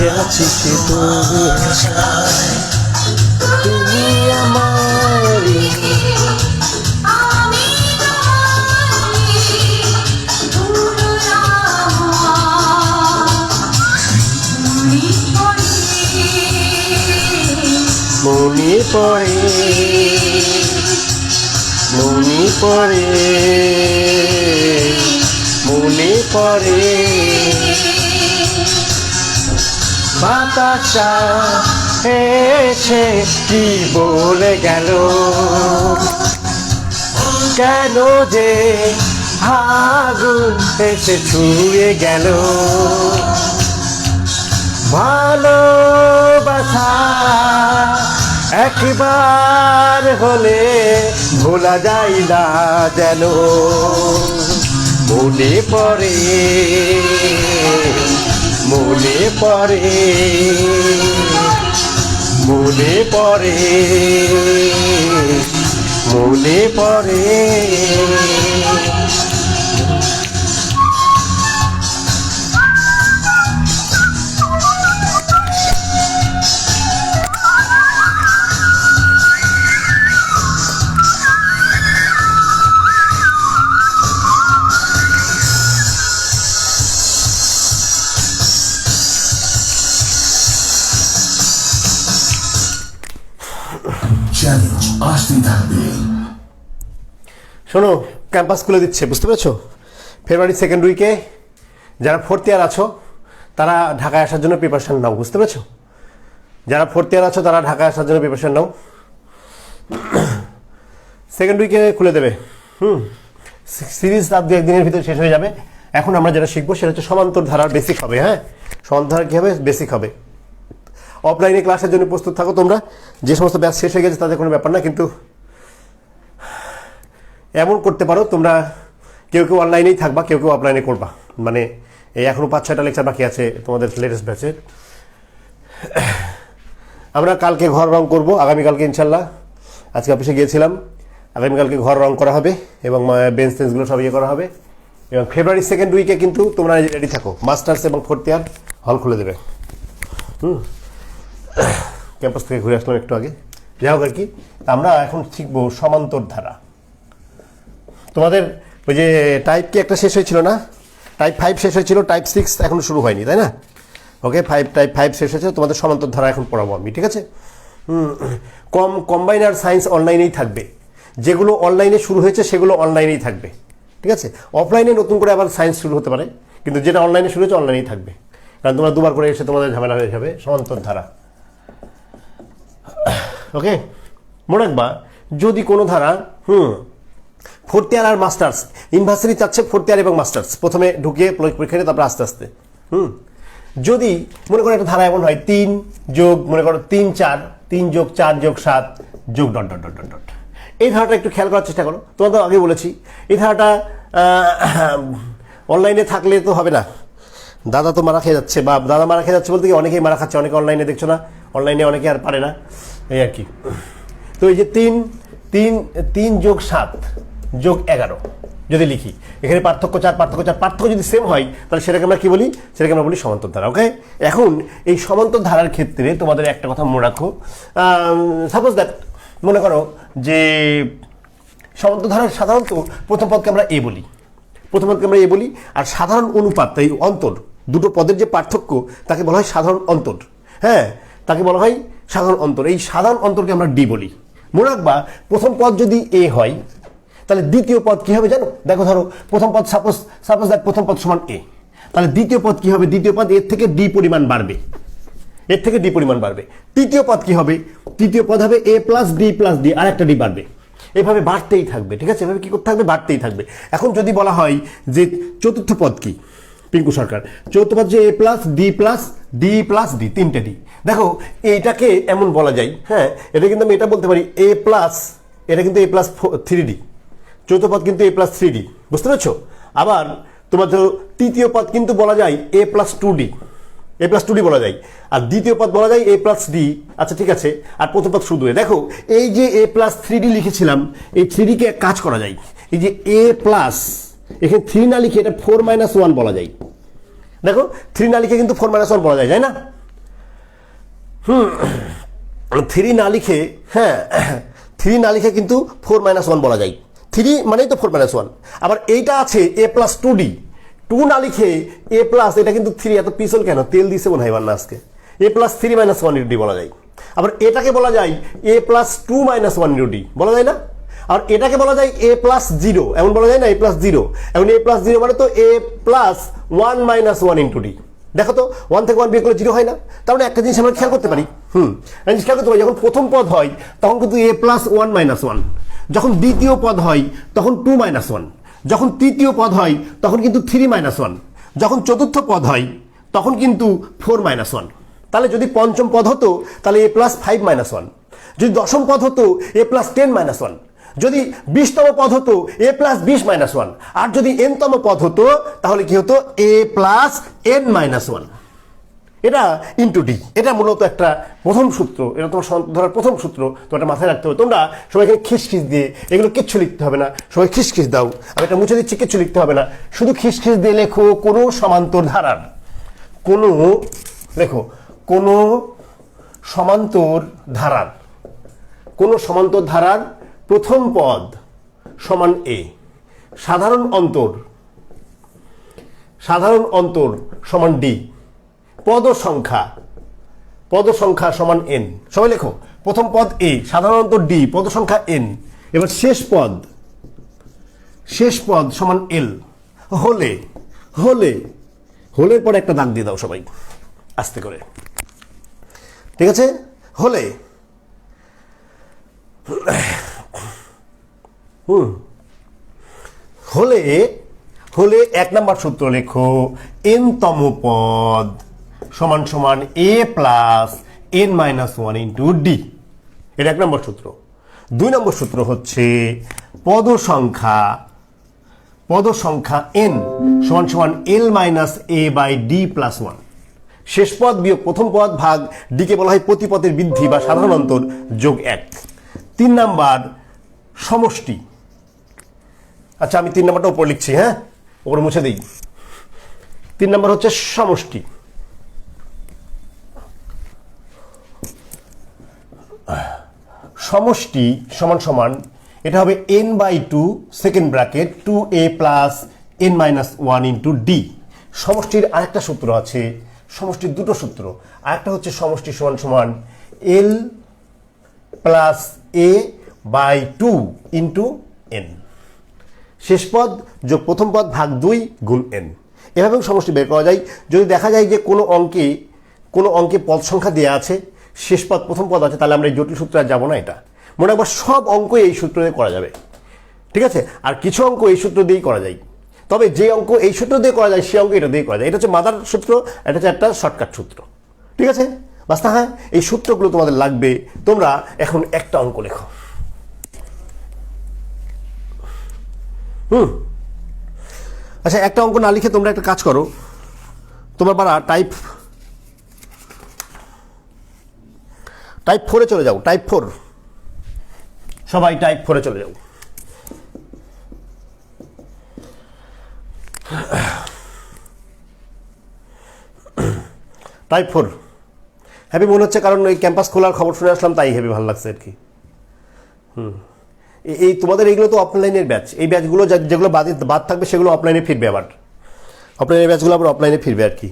বেঁচে আছি শুধু আশায়। তুমি আমারই, আমি তোমারই, পুরো মনে পড়ে মনে পড়ে মনে পড়ে বাতাসা এসে কি বলে গেল, কেন যে আগুন এসে ছুঁয়ে গেল। ভালোবাসা একবার হলে ভোলা যায় না যেন, মনে পড়ে মনে পড়ে মনে পড়ে মনে পড়ে। চ্যালেঞ্জ আসতেই থাকবে। শোনো, ক্যাম্পাস খুলে দিচ্ছে, বুঝতে পেরেছো? ফেব্রুয়ারি সেকেন্ড উইকে যারা ফোর্থ ইয়ার আছো তারা ঢাকায় আসার জন্য প্রিপারেশন নাও, বুঝতে পেরেছো? যারা ফোর্থ ইয়ার আছো তারা ঢাকায় আসার জন্য প্রিপারেশন নাও। সেকেন্ড উইকে খুলে দেবে। সিরিজ আর দু একদিনের ভিতরে শেষ হয়ে যাবে। এখন আমরা যেটা শিখবো সেটা হচ্ছে সমান্তর ধারার বেসিক হবে। হ্যাঁ, সমান্তর ধারা কী হবে? বেসিক হবে। অফলাইনে ক্লাসের জন্য প্রস্তুত থাকো তোমরা। যে সমস্ত ব্যাচ শেষ হয়ে গেছে তাদের কোনো ব্যাপার না, কিন্তু এমন করতে পারো তোমরা কেউ কেউ অনলাইনেই থাকবা, কেউ কেউ অফলাইনে করবা। মানে এই এখনও 5-6টা লেকচার বাকি আছে তোমাদের লেটেস্ট ব্যাচের। আমরা কালকে ঘর রং করবো, আগামীকালকে ইনশাল্লাহ। আজকে অফিসে গিয়েছিলাম, আগামীকালকে ঘর রং করা হবে এবং বেঞ্চ টেঞ্চগুলো সব ইয়ে করা হবে। এবং ফেব্রুয়ারি সেকেন্ড উইকে কিন্তু তোমরা রেডি থাকো, মাস্টার্স এবং ফোর্থ ইয়ার হল খুলে দেবে। ক্যাম্পাস থেকে ঘুরে আসলাম একটু আগে। যাই হোক আর কি, আমরা এখন শিখবো সমান্তর ধারা। তোমাদের ওই যে টাইপ কি একটা শেষ হয়েছিল না? টাইপ 5 শেষ হয়েছিল, টাইপ 6 এখনো শুরু হয়নি, তাই না? ওকে, টাইপ 5 শেষ হয়েছে, তোমাদের সমান্তর ধারা এখন পড়াবো আমি, ঠিক আছে? কম্বাইনার সায়েন্স অনলাইনেই থাকবে। যেগুলো অনলাইনে শুরু হয়েছে সেগুলো অনলাইনেই থাকবে, ঠিক আছে? অফলাইনে নতুন করে আবার সায়েন্স শুরু হতে পারে, কিন্তু যেটা অনলাইনে শুরু হয়েছে অনলাইনেই থাকবে। কারণ তোমরা দুবার করে এসে তোমাদের ঝামেলা হয়ে যাবে। সমান্তর ধারা, ওকে? মনে রাখবা, যদি কোনো ধারা ফোর্থ ইয়ার আর মাস্টার্স, ইউনিভার্সিটি চাচ্ছে ফোর্থ ইয়ার এবং মাস্টার্স প্রথমে ঢুকিয়ে পরীক্ষা দিয়ে তারপরে আস্তে আস্তে যদি মনে করো একটা ধারা এমন হয় 3 যোগ মনে করো 3-4, 3 যোগ 4 যোগ 7 যোগ dot dot dot dot dot, এই ধারাটা একটু খেয়াল করার চেষ্টা করো। তোমাদের আগে বলেছি এই ধারাটা অনলাইনে থাকলে তো হবে না। দাদা তো মারা খেয়ে যাচ্ছে, বা দাদা মারা খেয়ে যাচ্ছে বলতে কি অনেকেই মারা খাচ্ছে, অনেকে অনলাইনে দেখছো না, অনলাইনে অনেকে আর পারে না, এই আর কি। তো এই যে 3 যোগ 7 যোগ 11 যদি লিখি, এখানে পার্থক্য 4, পার্থক্য যদি সেম হয় তাহলে সেটাকে আমরা কি বলি? সেটাকে আমরা বলি সমান্তর ধারা। ওকে, এখন এই সমান্তর ধারার ক্ষেত্রে তোমাদের একটা কথা মনে রাখো। সাপোজ দ্যাট মনে করো যে সমান্তর ধারার সাধারণত প্রথম পদকে আমরা এ বলি, আর সাধারণ অনুপাত, এই অন্তর দুটো পদের যে পার্থক্য তাকে বলা হয় সাধারণ অন্তর। হ্যাঁ, তাকে বলা হয় সাধারণ অন্তর। এই সাধারণ অন্তরকে আমরা ডি বলি। মনে রাখবা, প্রথম পদ যদি এ হয় তাহলে দ্বিতীয় পদ কি হবে জানো? দেখো, ধরো প্রথম পদ সাপোজ দ্যাট প্রথম পদ সমান এ, তাহলে দ্বিতীয় পদ কি হবে? দ্বিতীয় পদ এর থেকে ডি পরিমাণ বাড়বে, তৃতীয় পদ কি হবে? তৃতীয় পদ হবে এ প্লাস ডি, আর একটা ডি বাড়বে। এভাবে বাড়তেই থাকবে, ঠিক আছে? এভাবে কি করতে থাকবে? বাড়তেই থাকবে। এখন যদি বলা হয় যে চতুর্থ পদ কি, পিঙ্কু সরকার, চতুর্থ পদ যে এ প্লাস ডি প্লাস ডি, 3টে ডি। দেখো, এইটাকে এমন বলা যায়, হ্যাঁ, এটা কিন্তু আমি এটা বলতে পারি এ প্লাস, এটা কিন্তু এ প্লাস 3D, চতুর্থ পদ কিন্তু এ প্লাস 3D, বুঝতে পেরেছো? আবার তোমার ধরো তৃতীয় পদ কিন্তু বলা যায় এ প্লাস 2D বলা যায়, আর দ্বিতীয় পদ বলা যায় এ প্লাস ডি। আচ্ছা, ঠিক আছে, আর প্রথম পদ শুধু। দেখো, এই যে এ প্লাস 3D লিখেছিলাম, এই 3D কে কাজ করা যায়, এই যে এ প্লাস, এখানে 3 না লিখে এটা 4 - 1 বলা যায়। দেখো, 3 না লিখে কিন্তু 4 - 1 বলা যায়, তাই না? থ্রি না লিখে, হ্যাঁ থ্রি না লিখে কিন্তু 4 - 1 বলা যায়। থ্রি মানেই তো 4 - 1। আবার এইটা আছে a + 2d, 2 না লিখে a প্লাস, এটা কিন্তু 3, এত পিছল কেন, তেল দিছে মনে হয় না আজকে, a + 3 - 1 বলা যায়। আবার এটাকে বলা যায় a + 2 - 1 বলা যায় না। আর এটাকে বলা যায় a + 0, এমন বলা যায় না, a + 0। এখন a + 0 মানে তো a + 1 - 1 d। দেখো তো 1 থেকে 1 বিয়োগ করলে 0 হয় না। তার মানে একটা জিনিস আমরা খেয়াল করতে পারি, খেয়াল করতে পারি, যখন প্রথম পদ হয় তখন কিন্তু a + 1 - 1, যখন দ্বিতীয় পদ হয় তখন 2 - 1, যখন তৃতীয় পদ হয় তখন কিন্তু 3 - 1, যখন চতুর্থ পদ হয় তখন কিন্তু 4 - 1। তাহলে যদি পঞ্চম পদ হতো তাহলে a + 5 - 1, যদি দশম পদ হতো a + 10 - 1, যদি 20তম পদ হতো a + 20 - 1, আর যদি n তম পদ হতো তাহলে কি হতো a + n - 1। এটা ইন্টু ডি, এটা মূলত একটা প্রথম সূত্র, এটা তোমার ধরার প্রথম সূত্র, তো এটা মাথায় রাখতে হবে। তোমরা সবাইকে খিসখিস দিয়ে এগুলো কিচ্ছু লিখতে হবে না, সবাই খিসখিস দাও, আমি এটা মুছে দিচ্ছি, কিচ্ছু লিখতে হবে না, শুধু খিসখিস দিয়ে লেখো কোনো সমান্তর ধারার, কোনো লেখো কোনো সমান্তর ধারার, কোনো সমান্তর ধারার প্রথম পদ সমান a, সাধারণ অন্তর সমান d, পদ সংখ্যা সমান n। সবাই লেখো প্রথম পদ a, সাধারণ অন্তর d, পদ সংখ্যা n। এবার শেষ পদ সমান l হলের পরে একটা দাগ দিয়ে দাও সবাই আস্তে করে, ঠিক আছে? হলে হলে 1 নম্বর সূত্র লেখো, n-তম পদ সমান সমান a + n - 1 * d। এটা 1 নম্বর সূত্র। 2 নম্বর সূত্র হচ্ছে পদ সংখ্যা n সমান সমান l - a/d + 1। শেষ পদ বিয়োগ প্রথম পদ ভাগ d কে বলা হয় প্রতিপদের বৃদ্ধি বা সাধারণ অন্তর যোগ 1। 3 নাম্বার সমষ্টি। আচ্ছা আমি 3 নাম্বারটা উপর লিখছি, হ্যাঁ উপরে মুছে দিই। 3 নাম্বার হচ্ছে সমষ্টি। সমষ্টি সমান সমান এটা হবে n/2 second bracket 2a + n - 1 * d। সমষ্টির আরেকটা সূত্র আছে, সমষ্টির দুটো সূত্র। আরেকটা হচ্ছে সমষ্টি সমান সমান l + a/2 * n, শেষ পদ যোগ প্রথম পদ ভাগ 2 গুণ n। এভাবেও সমষ্টি বের করা যায়। যদি দেখা যায় যে কোনো অঙ্কে পদ সংখ্যা দেওয়া আছে, শেষ পদ প্রথম পদ আছে, তাহলে আমরা এই জটিল সূত্রে আর যাবো না। এটা মনে রাখবো, সব অঙ্ক এই সূত্র দিয়ে করা যাবে, ঠিক আছে? আর কিছু অঙ্ক এই সূত্র দিয়েই করা যায়, তবে যে অঙ্ক এই সূত্র দিয়ে করা যায় সে অঙ্ক এটা দিয়ে করা যায়। এটা হচ্ছে মাদার সূত্র, এটা হচ্ছে একটা শর্টকাট সূত্র, ঠিক আছে? বাস্তা হ্যাঁ, এই সূত্রগুলো তোমাদের লাগবে। তোমরা এখন একটা অঙ্ক লেখো। আচ্ছা একটা অঙ্ক না লিখে তোমরা একটা কাজ করো, তোমার বারা টাইপ 4-এ চলে যাও। টাইপ 4, সবাই টাইপ 4-এ চলে যাও। টাইপ 4 হ্যাপি মনে হচ্ছে, কারণ ওই ক্যাম্পাস খোলার খবর শুনে আসলাম, তাই হ্যাপি ভালো লাগছে আর কি। এই তোমাদের এইগুলো তো অফলাইনের ব্যাচ, এই ব্যাচগুলো যেগুলো বাদ থাকবে সেগুলো অফলাইনে ফিরবে, আবার অফলাইনের ব্যাচগুলো আবার অফলাইনে ফিরবে আর কি।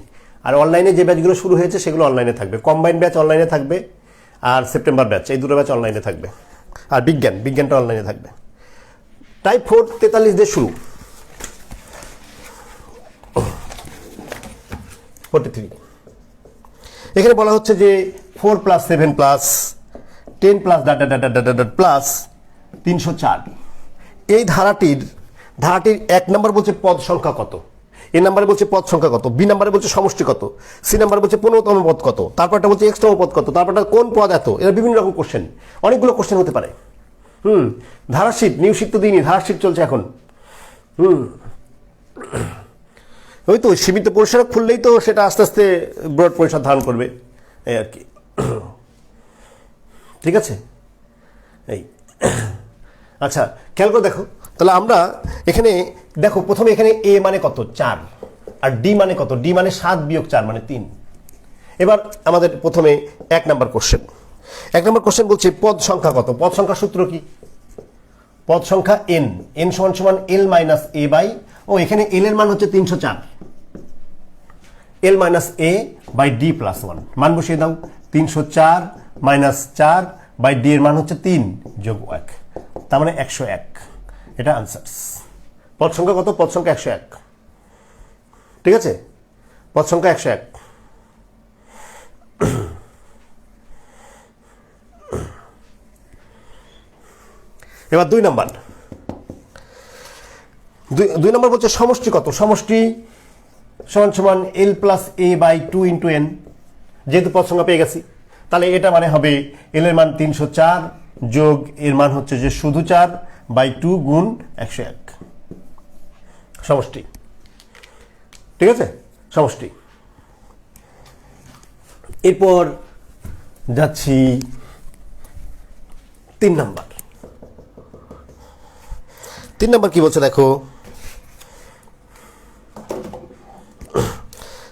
আর অনলাইনে যে ব্যাচগুলো শুরু হয়েছে সেগুলো অনলাইনে থাকবে। কম্বাইন ব্যাচ অনলাইনে থাকবে, আর সেপ্টেম্বর ব্যাচ, এই দুটো ব্যাচ অনলাইনে থাকবে। আর বিজ্ঞানটা অনলাইনে থাকবে। টাইপ 4 43 দিয়ে শুরু। 43 এখানে বলা হচ্ছে যে 4 + 7 + 10 + ... +304। এই ধারাটির 1 নম্বর বলছে পদ সংখ্যা কত, এ নাম্বারে বলছে পদ সংখ্যা কত, বি নাম্বারে বলছে সমষ্টি কত, সি নাম্বারে বলছে 15তম পদ কত, তারপরটা বলছে x-তম পদ কত, তারপরটা কোন পদ এত। এরা বিভিন্ন রকম কোশ্চেন, অনেকগুলো কোশ্চেন হতে পারে। ধারাশীট, নিউ শীট তো দিনই, ধারাশীট চলছে এখন। ওই তো সীমিত পরিসর খুললেই তো সেটা আস্তে আস্তে ব্রড পরিসর ধারণ করবে, এই আর কি, ঠিক আছে? এই আচ্ছা খেয়াল করে দেখো, তাহলে আমরা এখানে দেখো প্রথমে এখানে a মানে কত 4, আর d মানে কত, d মানে 7 - 4 মানে 3। এবার আমাদের প্রথমে 1 নম্বর কোশ্চেন। 1 নম্বর কোশ্চেন বলছে পদ সংখ্যা কত? পদ সংখ্যার সূত্র কি? পদ সংখ্যা n, n সমান সমান l মাইনাস a বাই, ও এখানে l এর মান হচ্ছে 304, l minus a by d plus 1, মান বসিয়ে দাও। 304 মাইনাস 4 বাই d এর মান হচ্ছে 3 যোগ 1, তার মানে 101। এটা আনসার। পদ সংখ্যা কত? পদ সংখ্যা 101। ঠিক আছে, পদ সংখ্যা 101। এবার 2 নম্বর। 2 নম্বর বলছে সমষ্টি কত? সমষ্টি সমান সমান l plus a by 2 into n, যেহেতু পদ সংখ্যা পেয়ে গেছি তাহলে এটা মানে হবে l এর মান 304 যোগ এর মান হচ্ছে যে শুধু 4 বাই 2 গুণ 101, সমষ্টি। ঠিক আছে, সমষ্টি। এরপর যাচ্ছি 3 নম্বর। 3 নম্বর কি বলছে দেখো।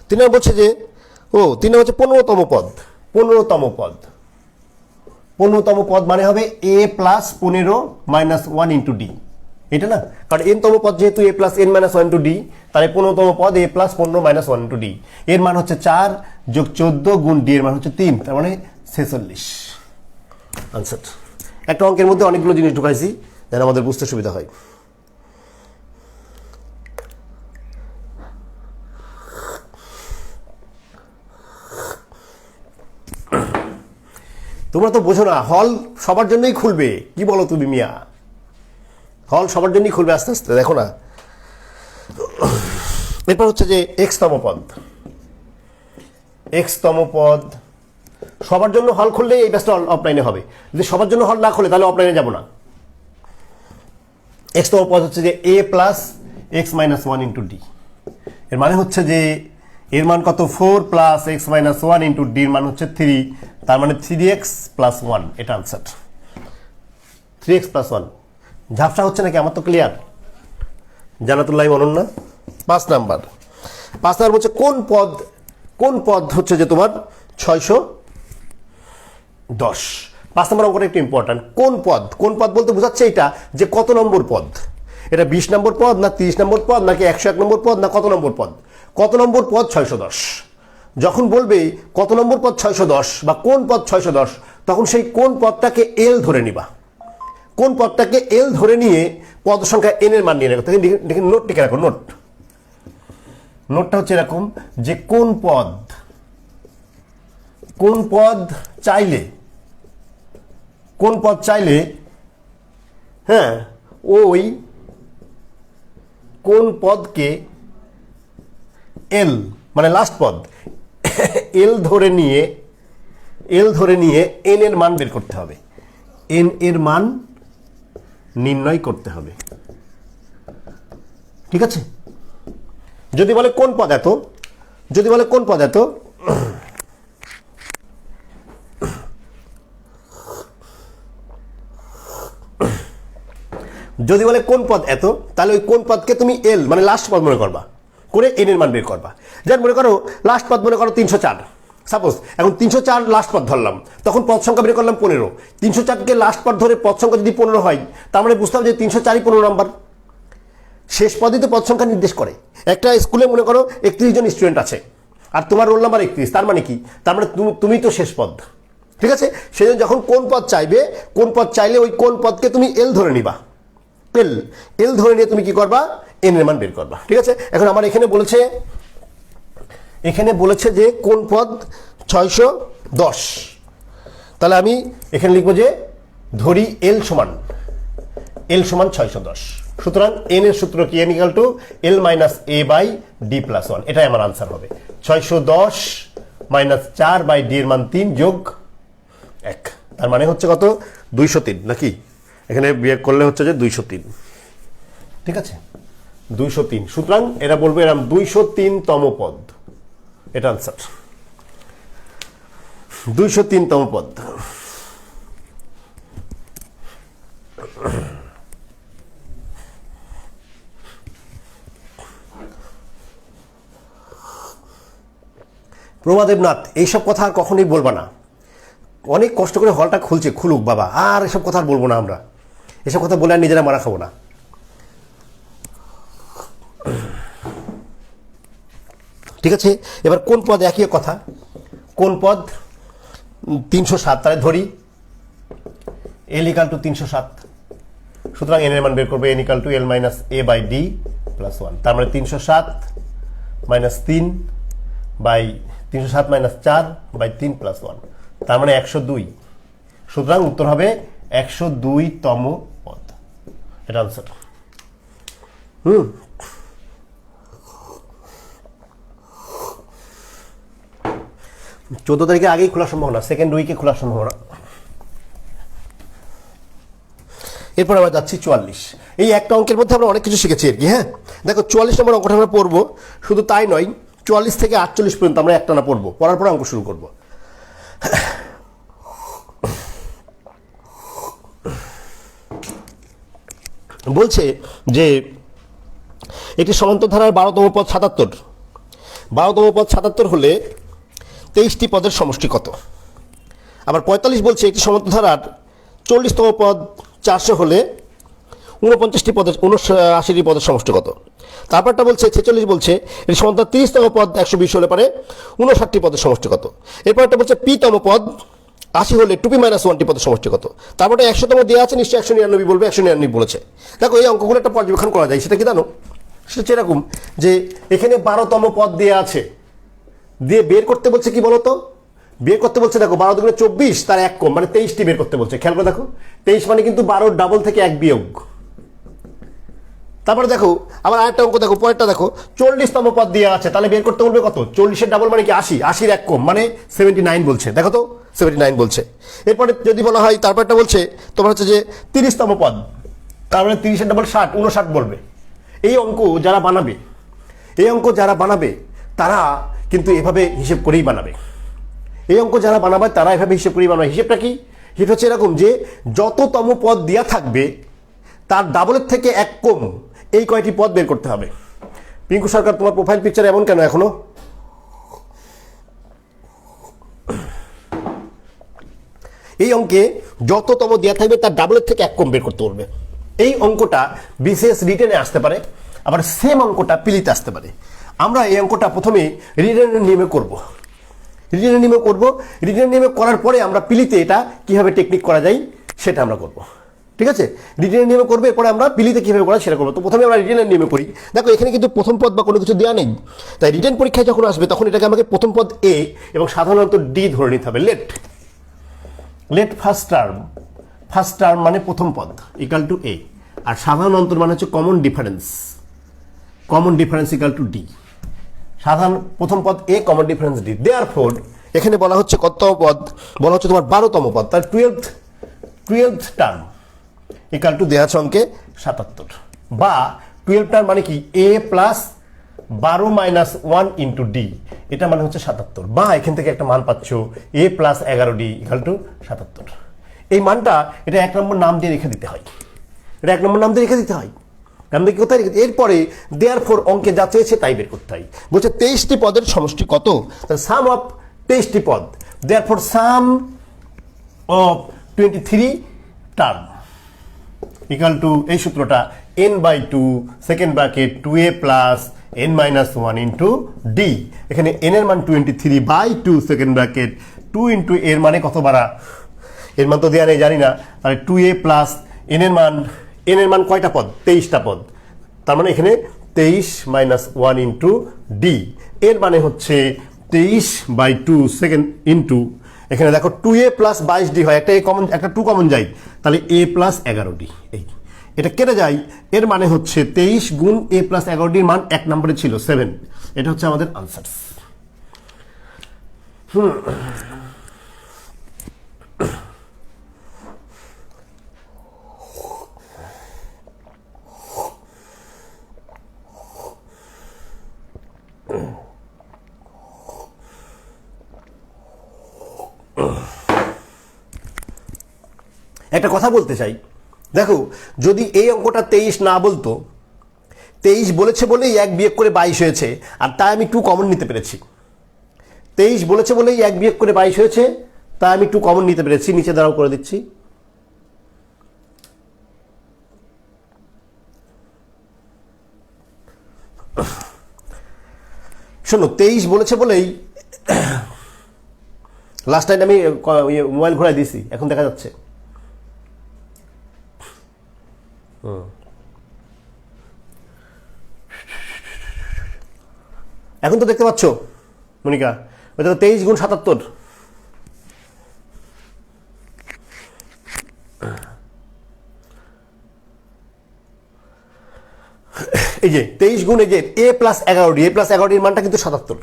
3 নম্বর বলছে যে 3 নম্বর হচ্ছে 15তম পদ। 15তম পদ, 15তম পদ মানে হবে a plus 15 minus 1 into D, এটা না, কারণ n তম পদ যেহেতু a plus n minus 1 into D, তাহলে 15তম পদ a plus 15 minus 1 into D, এর মান হচ্ছে 4 যোগ 14 গুণ ডি এর মান হচ্ছে 3, তার মানে 46 আনসার। একটা অঙ্কের মধ্যে অনেকগুলো জিনিস ঢুকাইছি যেন আমাদের বুঝতে সুবিধা হয়। তোমরা তো বোঝো না, হল সবার জন্যই খুলবে, কি বলো তুমি মিয়া? হল সবার জন্যই খুলবে আস্তে আস্তে, দেখো না। এরপর হচ্ছে যে x-তম পদ। x-তম পদ সবার জন্য হল খুললে এই ব্যাচটা অফলাইনে হবে, যদি সবার জন্য হল না খুলে তাহলে অফলাইনে যাব না। x-তম পদ হচ্ছে যে a plus x minus 1 into D, এর মানে হচ্ছে যে এর মান কত? 4 plus x minus 1 into D এর মান হচ্ছে 3, তার মানে 3x প্লাস 1, এটা আনসার। 3x plus 1। ঝাপসা হচ্ছে নাকি? আমার তো ক্লিয়ার। জানাতুল্লাহ অনন্যা। 5 নাম্বার। 5 নাম্বার বলছে কোন পদ হচ্ছে যে তোমার 610। 5 নম্বর অঙ্কটা একটু ইম্পর্টেন্ট। কোন পদ বলতে বোঝাচ্ছে এটা যে কত নম্বর পদ, এটা 20 নম্বর পদ না 30 নম্বর পদ নাকি 101 নম্বর পদ না কত নম্বর পদ? কত নম্বর পদ 610। যখন বলবে কত নম্বর পদ 610 বা কোন পদ 610, তখন সেই কোন পদটাকে এল ধরে নিবা। কোন পদটাকে এল ধরে নিয়ে পদ সংখ্যা এন এর মান নিয়ে নেবে। দেখেন নোট টিকে রাখো। নোটটা হচ্ছে এরকম যে কোন পদ চাইলে হ্যাঁ ওই কোন পদকে এল মানে লাস্ট পদ এল ধরে নিয়ে এন এর মান বের করতে হবে, এন এর মান নির্ণয় করতে হবে। ঠিক আছে, যদি বলে কোন পদ এত, যদি বলে কোন পদ এত, যদি বলে কোন পদ এত, তাহলে ওই কোন পদকে তুমি এল মানে লাস্ট পদ মনে করবা, করে এন এর মান বের করবা। যেমন মনে করো লাস্ট পদ মনে করো 304, সাপোজ এখন 304 লাস্ট পদ ধরলাম, তখন পদ সংখ্যা বের করলাম 15। 304কে লাস্ট পদ ধরে পদ সংখ্যা যদি 15 হয়, তার মানে বুঝতে হবে যে 304ই 15 নাম্বার। শেষ পদই তো পদ সংখ্যা নির্দেশ করে। একটা স্কুলে মনে করো 31 জন স্টুডেন্ট আছে আর তোমার রোল নাম্বার 31, তার মানে কি? তার মানে তুমি তো শেষ পদ। ঠিক আছে, সেজন্য যখন কোন পদ চাইলে ওই কোন পদকে তুমি এল ধরে নিবা, এল ধরে নিয়ে তুমি কি করবা? এন এর মান বের করবা। ঠিক আছে, এখন আমার এখানে বলেছে যে কোন পদ 610, তাহলে আমি এখানে লিখবো যে ধরি এল সমান 610। সুতরাং এন এর সূত্র কি? N equal to L minus A by D plus 1, এটাই আমার আনসার হবে। 610 মাইনাস 4 বাই ডি এর মান 3 যোগ 1, তার মানে হচ্ছে কত? 203 নাকি? এখানে বিয়োগ করলে হচ্ছে যে 203। ঠিক আছে, 203। সুতরাং এরা বলবো এরকম 203তম পদ, এটা আনসার। 203তম পদ। প্রভাদেবনাথ এইসব কথা আর কখনোই বলবা না। অনেক কষ্ট করে হলটা খুলুক বাবা, আর এসব কথা আর বলবো না আমরা। এসব কথা বলে আর নিজেরা মারা খাবো না। ঠিক আছে, এবার কোন পদ একই কথা, কোন পদ 307, তাহলে ধরি এল ইকাল টু 307, সুতরাং এন এর মান বের করবে N equal to L minus A by D plus 1, তার মানে 307 minus 3 by 307 minus 4 by 3 plus 1, তার মানে 102। সুতরাং উত্তর হবে 102তম পদ, এটা আনসার। 14 তারিখে আগেই খোলার সম্ভাবনা, সেকেন্ড উইকে খোলার সম্ভাবনা। এরপর আমরা যাচ্ছি 44। এই একটা অঙ্কের মধ্যে আমরা অনেক কিছু শিখেছি আর কি। হ্যাঁ দেখো 44 নম্বর অঙ্কটা আমরা পড়বো, শুধু তাই নয় 44 থেকে 48 পর্যন্ত আমরা একটানা পড়বো, পড়ার পর অঙ্ক শুরু করব। বলছে যে একটি সমান্তর ধারার 12তম পদ 77, 12তম পদ 77 হলে 23টি পদের সমষ্টি কত? আবার 45 বলছে একটি সমান্তর ধারার 40তম পদ 400 হলে 49টি পদের 79টি পদের সমষ্টি কত? তারপরটা বলছে 46 বলছে এটি সমান্তর 30তম পদ 120 হলে পারে 59টি পদের সমষ্টি কত? এরপরটা বলছে পিতম পদ 80 হলে 2p মাইনাস 1টি পদের সমষ্টি কত? তারপরে 100তম দেওয়া আছে, নিশ্চয়ই 199 বলবে, 199 বলেছে। দেখো এই অঙ্কগুলো একটা পর্যবেক্ষণ করা যায়, সেটা কি জানো? সেটা হচ্ছে এরকম যে এখানে 12তম পদ দেওয়া আছে, দিয়ে বের করতে বলছে কি বলতো, বের করতে বলছে দেখো 12 দুগুণে 24, তার 1 কম, মানে 23টি বের করতে বলছে। খেয়াল করে দেখো 23 মানে কিন্তু 12 ডাবল থেকে 1 বিয়োগ। তারপরে দেখো আবার আরেকটা অঙ্ক দেখো, পরেরটা দেখো 40তম পদ দেওয়া আছে, তাহলে বের করতে বলবে কত? 40-এর ডাবল মানে কি 80, 80-র 1 কম, মানে 79 বলছে। দেখো তো 79 বলছে। এরপরে যদি বলা হয় তারপরটা বলছে তোমার হচ্ছে যে 30তম পদ, তার মানে 30-এর ডাবল 60, 59 বলবে। এই অঙ্ক যারা বানাবে তারা কিন্তু এভাবে হিসেব করেই বানাবে। এই অঙ্ক যারা বানাবে তারা এভাবে হিসেব করেই বানাবে। হিসেবটা কি? হিসেব হচ্ছে এরকম যে যততম পদ দেওয়া থাকবে তার ডাবলের থেকে 1 কম এই কয়টি পদ বের করতে হবে। পিঙ্কু সরকার তোমার প্রোফাইল পিকচার এমন কেন এখনো? এই অঙ্কে যততম দেওয়া থাকবে তার ডাবলের থেকে 1 কম বের করতে বলবে। এই অঙ্কটা বিশেষ রিটেনে আসতে পারে, আবার সেম অঙ্কটা পিলিতে আসতে পারে। আমরা এই অঙ্কটা প্রথমে রিটেনের নিয়মে করব। রিটেনের নিয়মে করার পরে আমরা পিলিতে এটা কিভাবে টেকনিক করা যায় সেটা আমরা করব। ঠিক আছে, রিটেনের নিয়মে করবে, এরপরে আমরা পিলিতে কিভাবে করা সেটা করবো। তো প্রথমে আমরা রিটেনের নিয়মে করি। দেখো এখানে কিন্তু প্রথম পদ বা কোনো কিছু দেওয়া নেই, তাই রিটেন পরীক্ষায় যখন আসবে তখন এটাকে আমাকে প্রথম পদ এ এবং সাধারণত ডি ধরে নিতে হবে। লেট ফার্স্ট টার্ম মানে প্রথম পদ ইকাল টু এ, আর সাধারণ অন্তর মানে হচ্ছে common difference equal to D. সাধারণ প্রথম পদ এ, কমন ডিফারেন্স ডি। দেয়ারফর এখানে বলা হচ্ছে কততম পদ? বলা হচ্ছে তোমার 12তম পদ, তার 12th টার্ম ইকাল টু দেওয়া আছে অঙ্কে 77, বা 12 টার্ম মানে কি এ প্লাস 12 মাইনাস 1 ইন্টু ডি, এটা মানে হচ্ছে 77, বা এখান থেকে একটা মান পাচ্ছ এ প্লাস 11d ইকাল টু 77। এই মানটা এটা 1 নম্বর নাম দিয়ে রেখে দিতে হয়, কোথায় রেখে? এরপরে দেয়ারফর অঙ্কে যা চেয়েছে তাই বের করতে হয়। বলছে 23টি পদের সমষ্টি কত? সাম অফ 23টি পদ, therefore some of 23 term equal two এই সূত্রটা n/2 second bracket 2a plus n minus 1 into D. এখানে n এর মান 23/2 সেকেন্ড ব্র্যাকেট 2 ইন্টু এর মানে কত বাড়া, এর মান তো দেওয়া নেই জানি না, আর 2a প্লাস n এর মান কয়টা পদ? 23টা পদ, তার মানে এখানে 23 মাইনাস 1 ইন্টু ডি, এর মানে হচ্ছে 23/2 সেকেন্ড ইন্টু এখানে দেখো 2a প্লাস 22d হয়, একটা 2 কমন যায়, তাহলে a প্লাস 11d, এটা কেটে যায়, এর মানে হচ্ছে 23 গুণ a প্লাস 11d এর মান 1 নম্বরে ছিল 7। এটা হচ্ছে আমাদের আনসার। একটা কথা বলতে চাই, দেখো যদি এই অঙ্কটা 23 না বলতো, 23 বলেছে বলেই 1 বিয়োগ করে 22 হয়েছে, আর তাই আমি 2 কমন নিতে পেরেছি। 23 বলেছে বলেই 1 বিয়োগ করে 22 হয়েছে, তা আমি একটু কমন নিতে পেরেছি, নিচে দাঁড়াও করে দিচ্ছি। শোনো, 23 বলেছে বলেই লাস্ট টাইম আমি মোবাইল ঘোরায় দিয়েছি, এখন দেখা যাচ্ছে। এখন তো দেখতে পাচ্ছ মনিকা, ওইটা তো 23 গুণ 77। এই যে 23 গুণ এই যে a plus 11d, a plus 11d এর মানটা কিন্তু 77।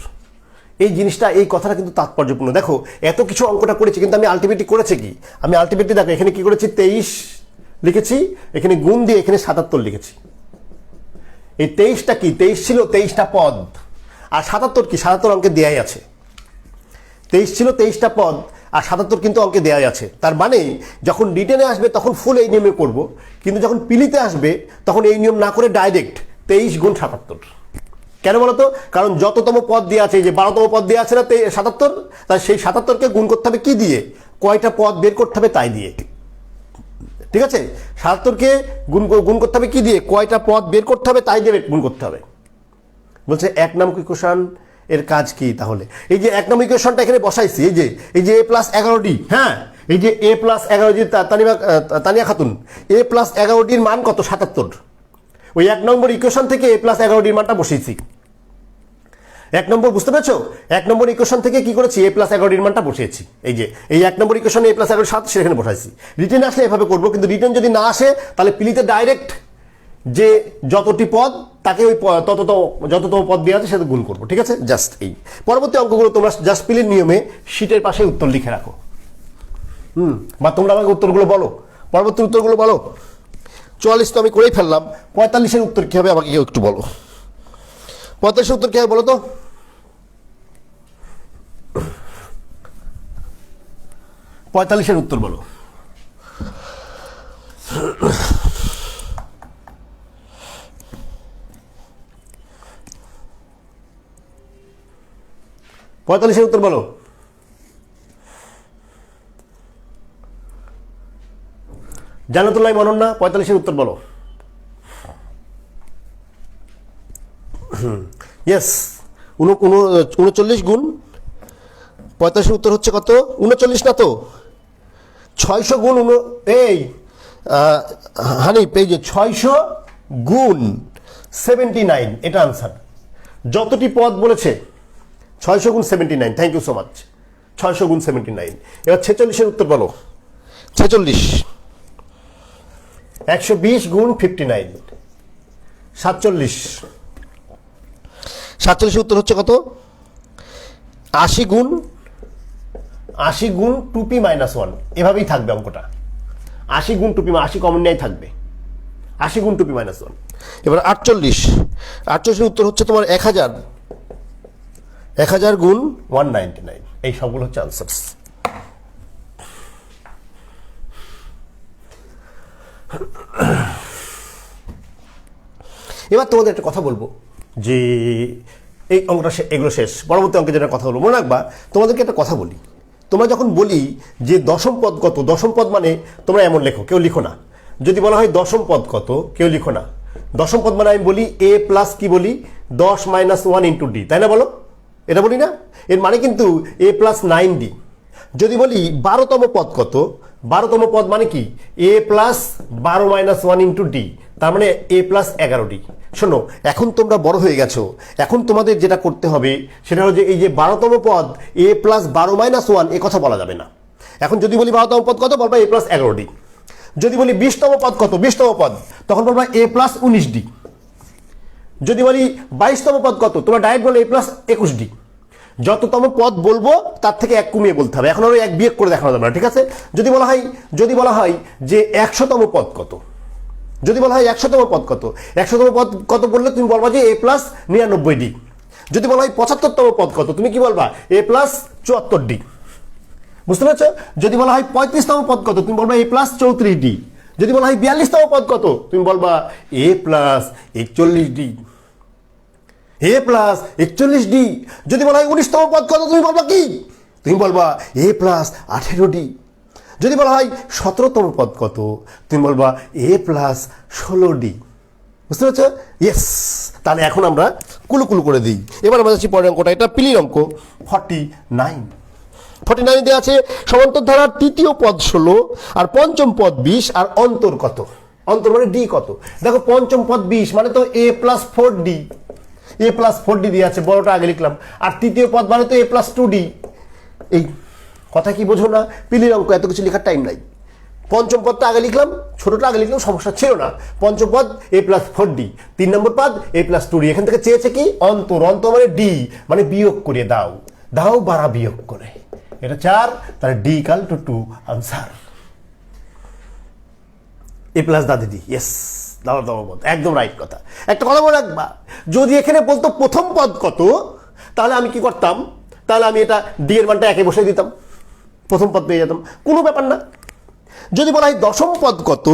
এই জিনিসটা, এই কথাটা কিন্তু তাৎপর্যপূর্ণ। দেখো এত কিছু অঙ্কটা করেছি, কিন্তু আমি আলটিমেটলি করেছি কি, আমি আলটিমেটলি দেখো এখানে কি করেছি, 23 লিখেছি, এখানে গুণ দিয়ে এখানে 77 লিখেছি। এই 23টা কি, 23 ছিল 23টা পদ, আর 77 কি, 77 অঙ্কে দেয়াই আছে। 23 ছিল 23টা পদ, আর 77 কিন্তু অঙ্কে দেয়াই আছে। তার মানে যখন রিটেনে আসবে তখন ফুল এই নিয়মে করব, কিন্তু যখন পিলিতে আসবে তখন এই নিয়ম না করে ডাইরেক্ট 23 গুণ 77। কেন বলতো? কারণ যততম পদ দেওয়া আছে, এই যে 12তম পদ দেওয়া আছে না 77, তাই সেই 77কে গুণ করতে হবে কি দিয়ে, কয়টা পদ বের করতে হবে তাই দিয়ে। ঠিক আছে, 77কে গুণ করতে হবে কি দিয়ে, কয়টা পদ বের করতে হবে তাই দিয়ে গুণ করতে হবে। বলছে 1 নম্বর ইকুয়েশন এর কাজ কি তাহলে? এই যে 1 নম্বর ইকুয়েশনটা এখানে বসাইছি, এই যে a প্লাস 11d, হ্যাঁ এই যে a plus 11d, Tania Khatun, a plus 11d এর মান কত, 77। ওই 1 নম্বর ইকুয়েশন থেকে a প্লাস 11d এর মানটা বসিয়েছি। 1 নম্বর বুঝতে পেরেছো? 1 নম্বর ইকুয়েশন থেকে কি করেছি, a প্লাস 11d এর মানটা বসিয়েছি। এই 1 নম্বর ইকুয়েশনে a প্লাস 11 7 সেখানে বসাইছি। রিটেন আসলে এভাবে করবো, কিন্তু রিটেন যদি না আসে তাহলে পিলিতে ডাইরেক্ট যে যতটি পদ তাকে ওই যততম পদ দেওয়া আছে সেটা গুণ করবো। ঠিক আছে, জাস্ট এই পরবর্তী অঙ্কগুলো তোমরা জাস্ট পিলির নিয়মে শীটের পাশে উত্তর লিখে রাখো। বা তোমরা আমাকে উত্তরগুলো বলো, পরবর্তী উত্তরগুলো বলো। 44 তো আমি করেই ফেললাম, 45-এর উত্তর কি হবে আমাকে কেউ একটু বলো। 45-এর উত্তর কি হবে বলো তো? 45-এর উত্তর বলো। পঁয়তাল্লিশের উত্তর বলো। জান্নাতুল্লাহ মনন্না, 45-এর উত্তর বলো। ইয়েস, 39 গুণ 45-এর উত্তর হচ্ছে কত, 39 না তো, 600 গুণ এই হানিফ, এই যে 600 গুণ 79, এটা আনসার। যতটি পদ বলেছে 600 গুণ 79, থ্যাংক ইউ সো মাচ। 600 গুণ 79। এবার 46-এর উত্তর বলো। 46 120 গুণ 59, 47। 47-এর উত্তর হচ্ছে কত, 80 গুণ 2p মাইনাস 1। এভাবেই থাকবে অঙ্কটা, 80 গুণ 2p, 80 কমন নেই থাকবে, 80 গুণ 2p মাইনাস 1। এবার 48-এর উত্তর হচ্ছে তোমার 1000 গুণ 199। এই সবগুলো হচ্ছে আনসার্স। এবার তোমাদের একটা কথা বলবো, যে এই অঙ্কটা এগুলো শেষ, পরবর্তী অঙ্কে যেটা কথা বলবো মনে রাখবা। তোমাদেরকে একটা কথা বলি, তোমরা যখন বলি যে দশম পদ কত, দশম পদ মানে তোমরা এমন লেখো, কেউ লিখো না। যদি বলা হয় দশম পদ কত, কেউ লিখো না। দশম পদ মানে আমি বলি a প্লাস কি বলি 10 মাইনাস 1 ইন্টু ডি, তাই না বলো? এটা বলি না? এর মানে কিন্তু a প্লাস 9d। যদি বলি 12তম পদ কত, 12তম পদ মানে কি a plus 12 minus 1 into D, তার মানে a প্লাস 11d। শোনো, এখন তোমরা বড় হয়ে গেছো, এখন তোমাদের যেটা করতে হবে সেটা হলো যে এই যে 12তম পদ a প্লাস 12 মাইনাস 1, এ কথা বলা যাবে না। এখন যদি বলি 12তম পদ কত, বলবা a প্লাস 11d। যদি বলি 20তম পদ কত, 20তম পদ, তখন বলবা a প্লাস 19d। যদি বলি 22তম পদ কত, তোমরা ডাইরেক্ট বলো a প্লাস 21d। যততম পদ বলবো তার থেকে 1 কমিয়ে বলতে হবে, এখন আরো 1 বিয়োগ করে দেখানো যাবে না। ঠিক আছে, যদি বলা হয় যে 100তম পদ কত, যদি বলা হয় 100তম পদ কত, 100তম পদ কত বললে তুমি বলবা যে a প্লাস 99d। যদি বলা হয় 75তম পদ কত, তুমি কি বলবা a প্লাস 74d। বুঝতে পেরেছো? যদি বলা হয় 35তম পদ কত, তুমি বলবা a প্লাস 34d। যদি বলা হয় 42তম পদ কত, তুমি বলবা a plus 41d। A plus 41D। যদি বলা হয় 19তম পদ কত, তুমি বলবা কি? তুমি বলবা এ প্লাস 18D। যদি বলা হয় 17তম পদ কত, তুমি বলবা এ প্লাস 16D। বুঝতে পারছো? ইয়েস। তাহলে এখন আমরা কুলুকুলু করে দিই। এবার আমরা যাচ্ছি পরের অঙ্কটা, এটা পিলির অঙ্ক 49 দেওয়া আছে সমান্তর ধারার তৃতীয় পদ 16 আর পঞ্চম পদ 20 আর অন্তর কত? অন্তর মানে ডি কত? দেখো পঞ্চম পদ 20 মানে তো এ প্লাস 4D। এ প্লাস 4D দিয়ে আছে, বড়টা আগে লিখলাম। আর তৃতীয় পদ মানে তো এ প্লাস 2D। এই কথা কি বোঝো না? পিলির অঙ্ক এত কিছু লেখার টাইম নাই। পঞ্চম পদটা আগে লিখলাম, ছোটটা আগে লিখলাম, সমস্যা ছিল না। পঞ্চম পদ এ প্লাস 4D, 3 নম্বর পদ এ প্লাস 2D। এখান থেকে চেয়েছে কি? অন্তর। অন্তর মানে ডি, মানে বিয়োগ করে দাও, দাও বাড়া বিয়োগ করে। এটা 4, তাহলে ডি ইকাল টু 2 আনসার। এ প্লাস দাদি ডি। ইয়েস, দাও দাও পদ, একদম রাইট কথা। একটা কথা মনে রাখবা, যদি এখানে বলতো প্রথম পদ কত, তাহলে আমি কি করতাম? তাহলে আমি এটা ডি এর মানটা একে বসে দিতাম, প্রথম পদ পেয়ে যেতাম, কোনো ব্যাপার না। যদি বলা হয় দশম পদ কত,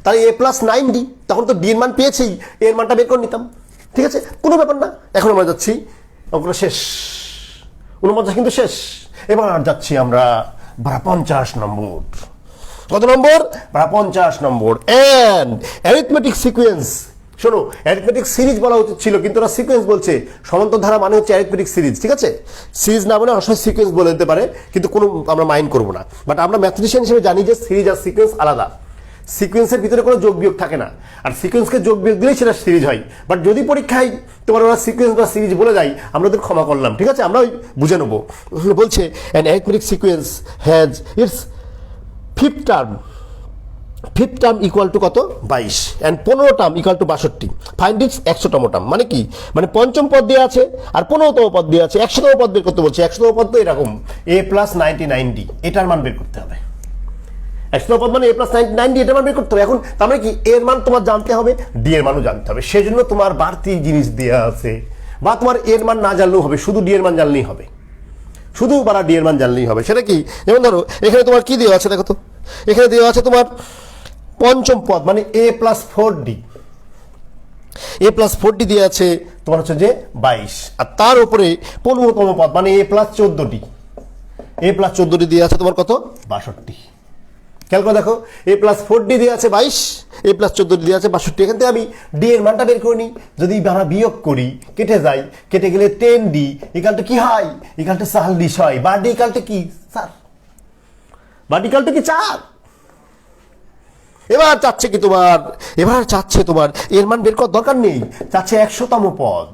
তাহলে এ প্লাস 9D, তখন তো ডি এর মান পেয়েছেই, এর মানটা বের করে নিতাম। ঠিক আছে, কোনো ব্যাপার না। এখন আমরা যাচ্ছি, অঙ্কটা শেষ, 49 কিন্তু শেষ। এবার যাচ্ছি আমরা 50 নম্বর। কত নম্বর? 50 নম্বর। And arithmetic sequence. শোনো, অ্যারিথমেটিক সিরিজ বলা উচিত ছিল, কিন্তু ওরা সিকোয়েন্স বলছে। সমান্তর ধারা মানে হচ্ছে অ্যারিথমেটিক সিরিজ। ঠিক আছে, সিরিজ না বলে অবশ্যই সিকোয়েন্স বলে দিতে পারে, কিন্তু কোনো আমরা মাইন্ড করবো না। বাট আমরা ম্যাথমেটিশিয়ান হিসেবে জানি যে সিরিজ আর সিকোয়েন্স আলাদা। সিকোয়েন্সের ভিতরে কোনো যোগ বিয়োগ থাকে না, আর সিকোয়েন্সকে যোগ বিয়োগ দিলেই সেটা সিরিজ হয়। বাট যদি পরীক্ষায় তোমার ওরা সিকোয়েন্স বা সিরিজ বলে যায়, আমরা ওদের ক্ষমা করলাম। ঠিক আছে, আমরা ওই বুঝে নেবো। বলছে an arithmetic sequence has its fifth term equal to কত? 22, and 15 term equal to 62। Find its 100তম টার্ম। মানে কি? মানে পঞ্চম পদ দিয়ে আছে আর 15তম পদ দিয়ে আছে, 100তম পদ বের করতে বলছে। 100তম পদ তো এরকম এ প্লাস 99D, এটার মান বের করতে হবে। 100তম পদ মানে এ প্লাস 99D, এটার মান বের করতে হবে। এখন তার মানে কি? এর মান তোমার জানতে হবে, ডি এর মানও জানতে হবে। সেজন্য তোমার বাড়তি জিনিস দেওয়া আছে, বা তোমার এর মান না জানলেও হবে, শুধু ডি এর মান জানলেই হবে, শুধু বারা ডি এর মান জানলেই হবে। সেটা কি? যেমন ধরো এখানে তোমার কি দেওয়া আছে, দেখো তো, এখানে দেওয়া আছে তোমার পঞ্চম পদ মানে এ প্লাস 4D। এ প্লাস 4D দিয়ে আছে তোমার হচ্ছে যে 22, আর তার উপরে 15তম পদ মানে এ প্লাস 14D। এ প্লাস 14D দিয়ে আছে তোমার কত? 62। খেয়াল করে দেখো, এ প্লাস 4D দিয়ে আছে 22, এ প্লাস 14D দিয়ে আছে 62। এখান থেকে আমি ডি এর মানটা বের করে নিই। যদি আমরা বিয়োগ করি, কেটে যাই, কেটে গেলে 10D ইকাল টু কি হয়? ইকাল টু 40 হয়। বা ডি ইকাল টু কি স্যার? বা ডি ইকাল টু কি 4। এবার চাচ্ছে কি তোমার? এবার চাচ্ছে তোমার এর মান বের করার দরকার নেই, চাচ্ছে 100তম পদ।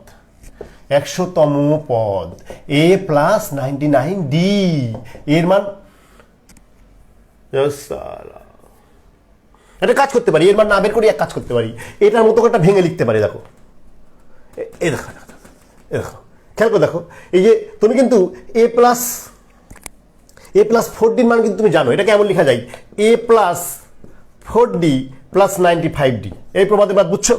100তম পদ এ প্লাস 99D, এর মান। এটা কাজ করতে পারি, এর মান না বের করি এক কাজ করতে পারি, এটার মতো একটা ভেঙে লিখতে পারি। দেখো, এই দেখো, দেখো, খেয়াল করে দেখো, এই যে তুমি কিন্তু এ প্লাস 4D মান কিন্তু তুমি জানো। এটা কেমন লেখা যায়? এ প্লাস 4D প্লাস 95D। এই প্রবাদের বাদ বুঝছো?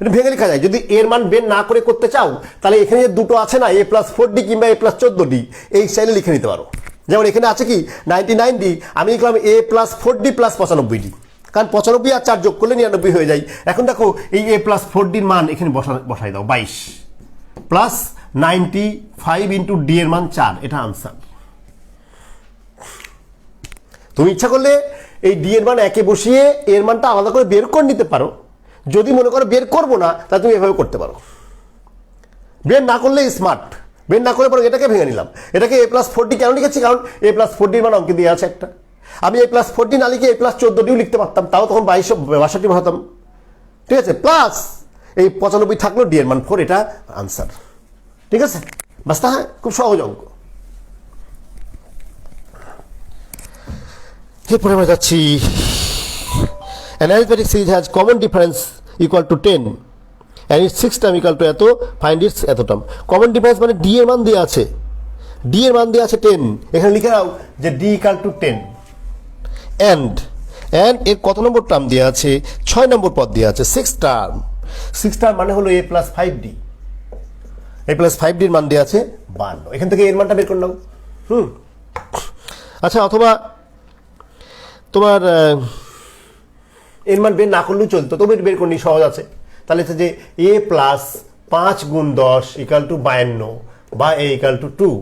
এটা ভেঙে লেখা যায়। যদি এর মান বের না করে করতে চাও, তাহলে এখানে যে দুটো আছে না, এ প্লাস 4D কিংবা এ প্লাস 14D, এই স্টাইলে লিখে নিতে পারো। যেমন এখানে আছে কি 99D, আমি লিখলাম এ প্লাস 4D প্লাস 95D, কারণ 95 আর 4 যোগ করলে 99 হয়ে যায়। এখন দেখো এই এ প্লাস 4D মান এখানে বসাই দাও, 22 প্লাস 95 ইন্টু ডি এর মান 4, এটা আনসার। তুমি ইচ্ছা করলে এই ডি এর মান একে বসিয়ে এর মানটা আলাদা করে বের করে নিতে পারো। যদি মনে করো বের করবো না, তাহলে তুমি এভাবে করতে পারো। বের না করলে স্মার্ট, বের না করে পরে এটাকে ভেঙে নিলাম। এটাকে এ প্লাস 4D কেন লিখেছি? কারণ এ প্লাস 4D মান অঙ্কে দিয়ে আছে একটা। আমি এ প্লাস 4D না লিখে এ প্লাস 14Dও লিখতে পারতাম, তাও তখন 62 বসাতাম। ঠিক আছে, প্লাস এই 95 থাকলো, ডি এর মান 4, এটা আনসার। ঠিক আছে, বাস্তা। হ্যাঁ, খুব সহজ অঙ্ক। এরপরে আমরা যাচ্ছি, an arithmetic series has common difference equal to 10 and its 6 term equal to এত, find its এত টার্ম। কমন ডিফারেন্স মানে ডি এর মান দেওয়া আছে, ডি এর মান দেওয়া আছে 10, এখানে লিখে নাও যে ডি ইকাল টু 10। অ্যান্ড এর কত নম্বর টার্ম দেওয়া আছে? 6 নম্বর পদ দেওয়া আছে, 6 টার্ম। 6 টার্ম মানে হলো এ প্লাস 5D। এ প্লাস 5D এর মান দেওয়া আছে 52। এখান থেকে এর মানটা বের করে নাও। আচ্ছা, অথবা তোমার এর মান বের না করলেও চলতো, তবে বের করনি, সহজ আছে। তাহলে হচ্ছে যে এ প্লাস 5 গুণ 10 ইকাল টু 52 বা a ইকাল টু 2।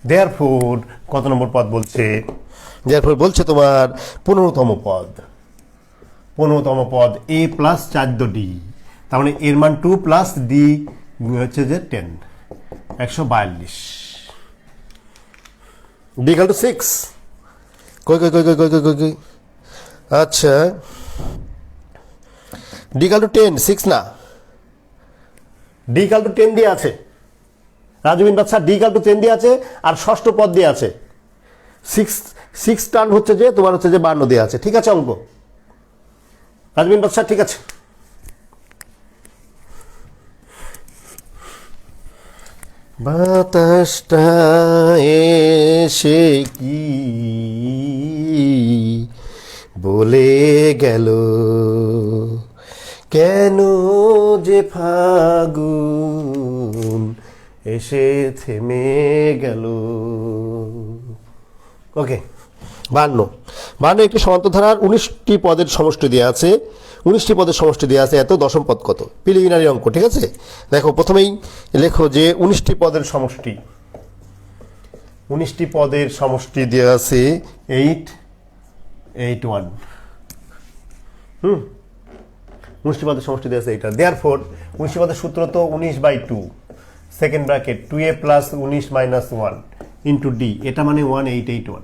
দেয়ারফোর কত নম্বর পদ বলছে? দেয়ারফোর বলছে তোমার 15তম পদ। 15তম পদ a প্লাস 4d, তার মানে এর মান 2 প্লাস d হচ্ছে যে 10, 142। d equal to 6। কই কই কই কই কই কই কই আচ্ছা, d ইকাল টু 10, 6 না, d ইকাল টু 10 দিয়ে আছে। রাজুবিন বাদশা d ইকাল টু 10 দিয়ে আছে, আর ষষ্ঠ পদ দিয়ে আছে 6 টার্ন হচ্ছে যে তোমার হচ্ছে যে 52 দিয়ে আছে। ঠিক আছে অঙ্ক রাজবিন বাদশা, ঠিক আছে। বাতাসটা এসে কি বলে গেল, কেন যে ফাগুন এসে থেমে গেল। ওকে, 52 একটি সমান্তরাল 19টি পদের সমষ্টি দেওয়া আছে। 19টি পদের সমষ্টি দেওয়া আছে, এত দশম পদ কত? প্রিলিমিনারি অঙ্ক, ঠিক আছে। দেখো প্রথমেই লেখো যে 19টি পদের সমষ্টি। 19টি পদের সমষ্টি দেওয়া আছে 8 8 1। 19টি পদের সমষ্টি দেওয়া আছে এইটা। দেয়ারফোর 19টি পদের সূত্র তো 19/2 second bracket 2a plus 19 minus 1 into d, এটা মানে 1881।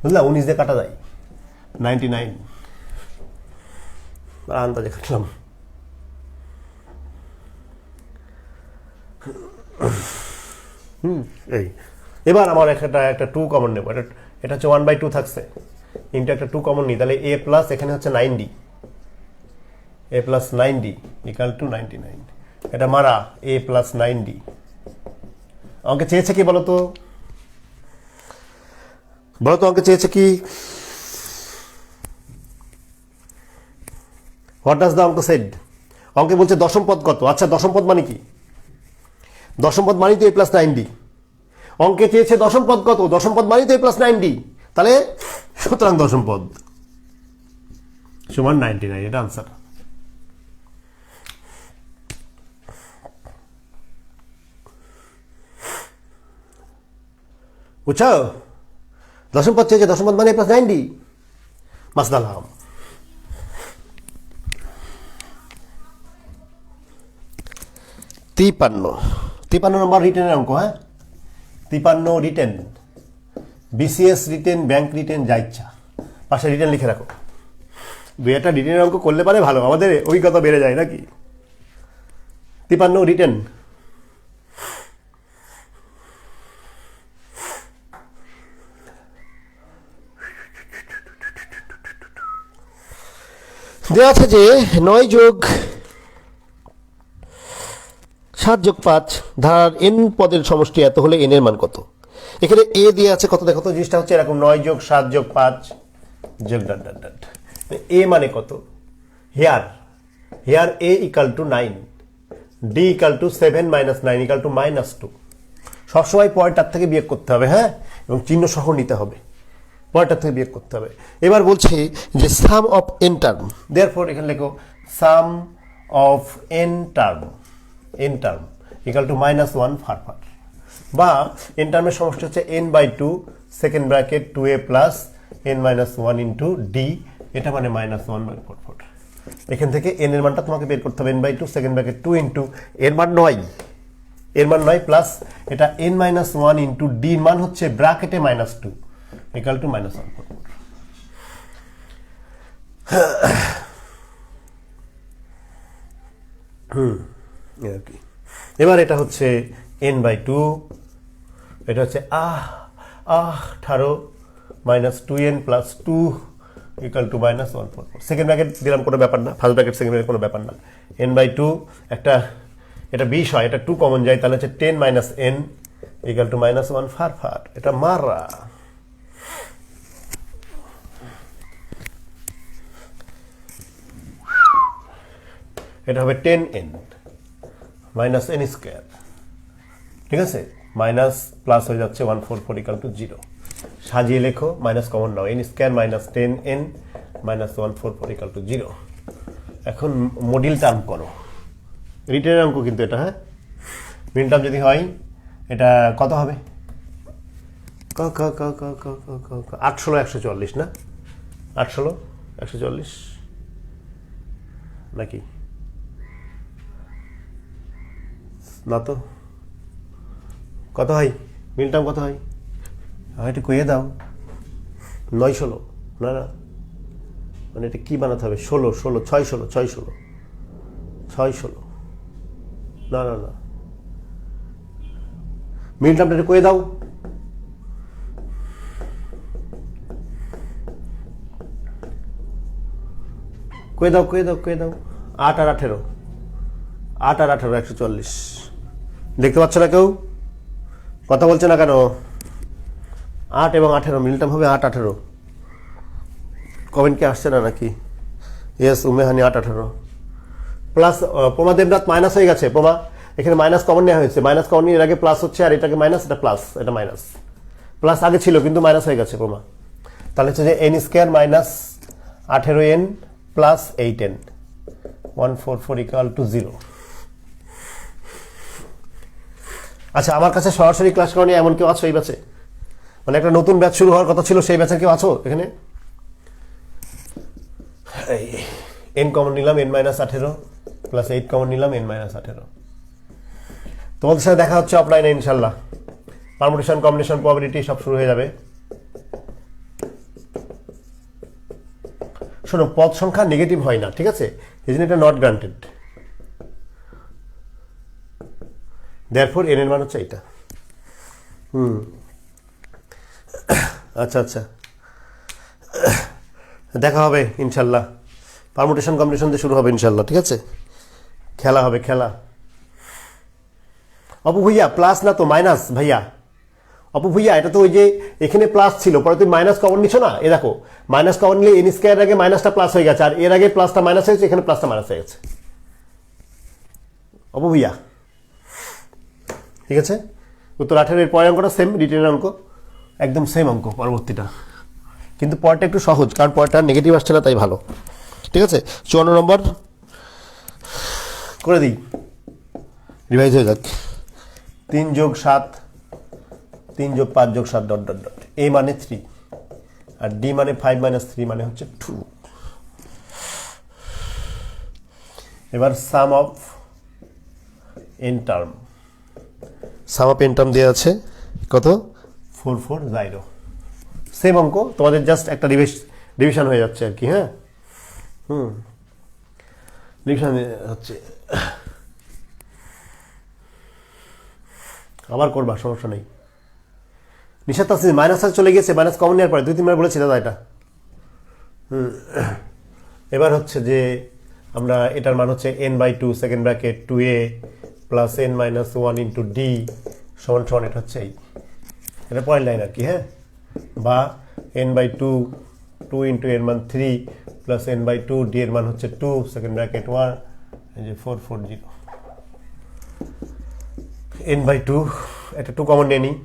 বুঝলা, 19 দিয়ে কাটা যায় 99, আন্দাজে কাটলাম। এই এবার আমার একটা 2 কমন নেব। এটা হচ্ছে 1/2 থাকছে, ইন্টু একটা 2 কমন নিই, তাহলে a প্লাস এখানে হচ্ছে 9d, a plus 9d equal to 99। এটা মারা a প্লাস 9d। আমাকে চেয়েছে কি বলো তো, আমাকে চেয়েছে কি? হোয়াট ডাজ দ্য অঙ্ক সেড? অঙ্কে বলছে দশম পদ কত। আচ্ছা, দশম পদ মানে কি? দশম পদ মানে তো a প্লাস 9d। অঙ্কে চেয়েছে দশম পদ কত, দশম পদ মানে তো a প্লাস 9d, তাহলে সুতরাং দশম পদ সমান 99, এটা আনসার। বুঝছো? দশম পদ চেয়েছে, দশম পদ মানে a প্লাস 9d, মাসদালাম। 53 নম্বর রিটেনের অঙ্ক। হ্যাঁ, 53 written, BCS written, bank written, যা ইচ্ছা পাশে রিটেন লিখে রাখো। দুই একটা রিটেনের অঙ্ক করলে পারে ভালো, আমাদের অভিজ্ঞতা বেড়ে যায় নাকি। 53 রিটেন। দেওয়া আছে যে 9 যোগ 7 যোগ 5 ধারার n পদের সমষ্টি এত হলে n এর মান কত? এখানে a দিয়ে আছে কত, দেখো তো জিনিসটা হচ্ছে এরকম 9 যোগ 7 যোগ 5 যোগ ডট ডট ডট। a মানে কত? Here a equal to 9, d equal to 7 minus 9 equal to -2। সবসময় পয়েন্টার থেকে বিয়োগ করতে হবে, হ্যাঁ, এবং চিহ্ন সহ নিতে হবে, পয়েন্টার থেকে বিয়োগ করতে হবে। এবার বলছে যে sum of n term, therefore এখানে লেখো sum of n term equal to -1 ফার, বা n টার্মের সমষ্টি হচ্ছে n/2 second bracket 2a plus n-1 into d, এটা মানে -1/4। এখান থেকে n এর মানটা তোমাকে বের করতে হবে, n/2 সেকেন্ড ব্র্যাকেট 2 ইন্টু এর মান 9 প্লাস এটা n-1 ইন্টু d মান হচ্ছে ব্র্যাকেটে -2 ইকাল টু -1/4। এবার এটা হচ্ছে n/2, এটা হচ্ছে 18 -2n plus 2 equal to -1/4। Second bracket দিলাম, কোনো ব্যাপার না, ফার্স্ট ব্র্যাকেট সেকেন্ড ব্র্যাকেট কোনো ব্যাপার না। n/2 একটা, এটা 20 হয়, এটা 2 কমন যায়, তাহলে হচ্ছে 10 - n ইকাল টু -1 ফার। এটা মারা। এটা হবে 10n মাইনাস n স্কোয়ার, ঠিক আছে, মাইনাস প্লাস হয়ে যাচ্ছে 144 ইকাল টু 0। সাজিয়ে লেখো, minus common now, n square minus 10n minus 144 equal to 0। এখন মডিউল টার্ম করো, রিটেনের অঙ্ক কিন্তু এটা, হ্যাঁ। মিন টার্ম যদি হয় এটা কত হবে? 8 140 না, 8 140 নাকি না? তো কত হয় মিন টার্ম, কত হয়? একটু কইয়ে দাও। 9 16 না না, মানে এটা কি বানাতে হবে? 16 16 6 16 6 16 6 16 না না না, মিন টার্মটা একটু কয়ে দাও। কয়ে দাও 8 আর 18 140। দেখতে পাচ্ছ না কেউ? কথা বলছে না কেন? 8 এবং 18 মিলটাম হবে 8 18। কমেন্ট কি আসছে না নাকি? Yes Umehani 8 18 plus প্রমা Debnath minus হয়ে গেছে। প্রমা এখানে মাইনাস কমন নেওয়া হয়েছে, মাইনাস কমন নিয়ে এর আগে প্লাস হচ্ছে, আর এটাকে মাইনাস, এটা প্লাস, এটা মাইনাস। প্লাস আগে ছিল কিন্তু মাইনাস হয়ে গেছে প্রমা। তাহলে হচ্ছে যে n square minus 18n plus 8n 144 equal to 0। আচ্ছা, আমার কাছে সরাসরি ক্লাস করেনি এমন কেউ আছো এই ব্যাচে? মানে একটা নতুন ব্যাচ শুরু হওয়ার কথা ছিল, সেই ব্যাচের কেউ আছো এখানে? n কমন নিলাম n মাইনাস 18 প্লাস 8 কমন নিলাম n মাইনাস 18। তোমাদের সাথে দেখা হচ্ছে অফলাইনে ইনশাল্লাহ। পারমুটেশন, কম্বিনেশন, প্রবাবিলিটি সব শুরু হয়ে যাবে। শোনো, পদ সংখ্যা নেগেটিভ হয় না, ঠিক আছে? এই জন্য এটা নট গ্রান্টেড। দেয়ারফর n এর মান হচ্ছে এটা। আচ্ছা আচ্ছা, দেখা হবে ইনশাল্লাহ। পারমুটেশন কম্বিনেশন দিয়ে শুরু হবে ইনশাল্লাহ, ঠিক আছে? খেলা হবে, খেলা। অপু ভাইয়া প্লাস না তো মাইনাস ভাইয়া। অপু ভাইয়া এটা তো ওই যে এখানে প্লাস ছিল, পরে তুমি মাইনাস কমন নিচ্ছ না। এ দেখো, মাইনাস কমন নিলে n স্কোয়ার আগে মাইনাসটা প্লাস হয়ে গেছে, আর এর আগে প্লাসটা মাইনাস হয়েছে, এখানে প্লাসটা মাইনাস হয়ে গেছে। অপু ভাইয়া ঠিক আছে? উত্তর 18 এর পরের অঙ্কটা সেম, রিটেনের অঙ্ক একদম সেম অঙ্ক পরবর্তীটা, কিন্তু পরটা একটু সহজ, কারণ পরটা নেগেটিভ আসছে না, তাই ভালো। ঠিক আছে, 54 নম্বর করে দিই, রিভাইজ হয়ে যাক। 3 যোগ 7, 3 যোগ 5 যোগ 7 ডট ডট ডট, a মানে 3 আর d মানে 5 মাইনাস 3 মানে হচ্ছে 2। এবার sum of n term, sum of n term দেওয়া আছে কত? 440। সেম অঙ্ক, তোমাদের জাস্ট একটা রিভিশন হয়ে যাচ্ছে আর কি। হ্যাঁ, রিভিশন হচ্ছে, আবার করবা, সমস্যা নেই। নিশাত তাসনিম মাইনাস চলে গেছে, মাইনাস কমন নেওয়ার পরে 2-3 বার বলেছি দাদা এটা। এবার হচ্ছে যে আমরা এটার মান হচ্ছে n/2 second bracket 2a plus n minus 1 into d সমান সমান, এটা হচ্ছে এই, এটা পয়েন্ট লাইন আর কি। হ্যাঁ, বা n/2 2 ইন্টু এর মান 3 প্লাস n/2 d এর মান হচ্ছে 2 সেকেন্ড ব্র্যাকেট 1, এই যে 440। n/2 একটা 2 কমন নিয়ে নিই,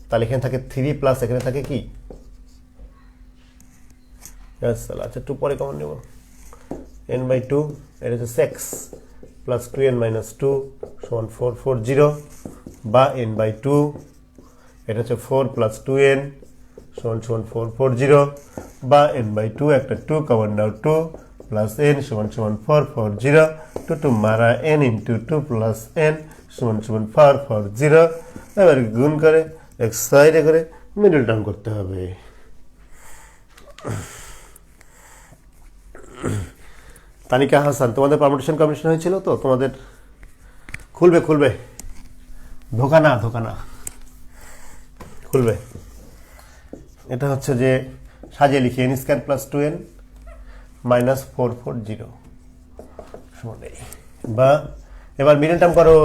তাহলে এখানে থাকে 3 প্লাস এখানে থাকে কি? আচ্ছা 2 পরে কমন নেব। n/2 এটা হচ্ছে 6 প্লাস 2n মাইনাস 2 সমান 440, বা n/2 এটা হচ্ছে 4 প্লাস 2n সমান সমান 440, বা n/2 একটা 2 কমন নাও, 2 প্লাস n সমান সমান 440, 2 মারা n ইন্টু 2 প্লাস n সমান সমান 440। এবার গুণ করে এক সাইডে করে মিডল টার্ম করতে হবে। তানিকা হাসান, তোমাদের পারমুটেশন কম্বিনেশন হয়েছিল তো? তোমাদের খুলবে খুলবে, ধোকা না খুলবে। এটা হচ্ছে যে সাজিয়ে লিখি, n square plus 2n minus 440 সমান এই, বা এবার মিডল টার্ম করো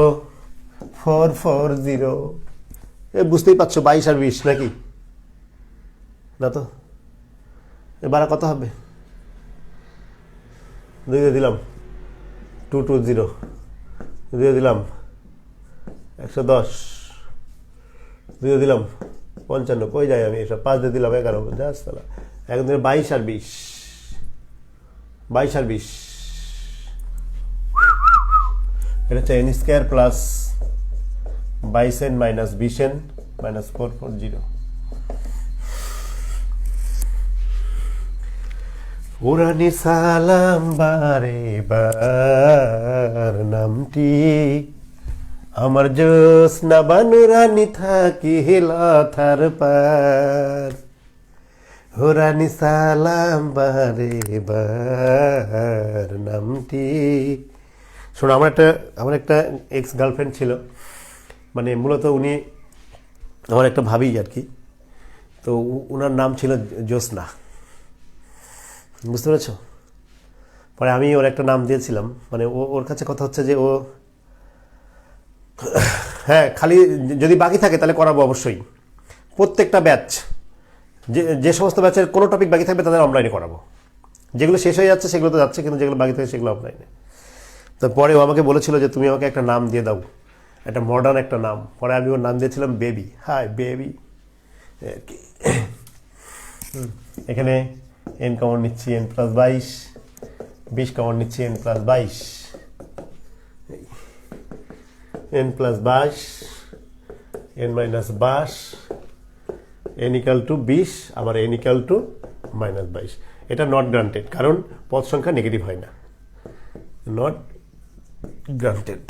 440। বুঝতেই পারছো 22 আর 20 নাকি না? তো এবার কত হবে? 2 দিয়ে দিলাম 220, 2 দিয়ে দিলাম 110, 2 দিয়ে দিলাম 55, কই যাই আমি এসব? 5 দিয়ে দিলাম 11, যাস তাহলে এখন 22 আর 20, 22 আর 20, এটা হচ্ছে N square plus 22n minus 20n minus 440। পুরানি সালাম বারে বার নামটি আমার জ্যোৎস্না বানুরানি থাকি লথার পার। হোরানি সালাম বারে বার নামটি। শোনো, আমার একটা এক্স গার্লফ্রেন্ড ছিল, মানে মূলত উনি আমার একটা ভাবি আর কি। তো ওনার নাম ছিল জ্যোৎস্না, বুঝতে পেরেছ? পরে আমি ওর একটা নাম দিয়েছিলাম, মানে ওর কাছে কথা হচ্ছে যে ও, হ্যাঁ, খালি যদি বাকি থাকে তাহলে করাবো অবশ্যই। প্রত্যেকটা ব্যাচ, যে সমস্ত ব্যাচের কোনো টপিক বাকি থাকবে তাদের অনলাইনে করাবো। যেগুলো শেষ হয়ে যাচ্ছে সেগুলো তো যাচ্ছে, কিন্তু যেগুলো বাকি থাকে সেগুলো অফলাইনে। তো পরে ও আমাকে বলেছিল যে তুমি আমাকে একটা নাম দিয়ে দাও, একটা মডার্ন একটা নাম। পরে আমি ওর নাম দিয়েছিলাম বেবি। Hi baby. এখানে এন কমন নিচ্ছি n প্লাস 22, 20 কমন নিচ্ছি n plus 22, n plus 22, n minus 22, n equal to 20, আবার n ইকাল টু মাইনাস 22। এটা নট গ্রান্টেড, কারণ পদ সংখ্যা নেগেটিভ হয় না। Not granted.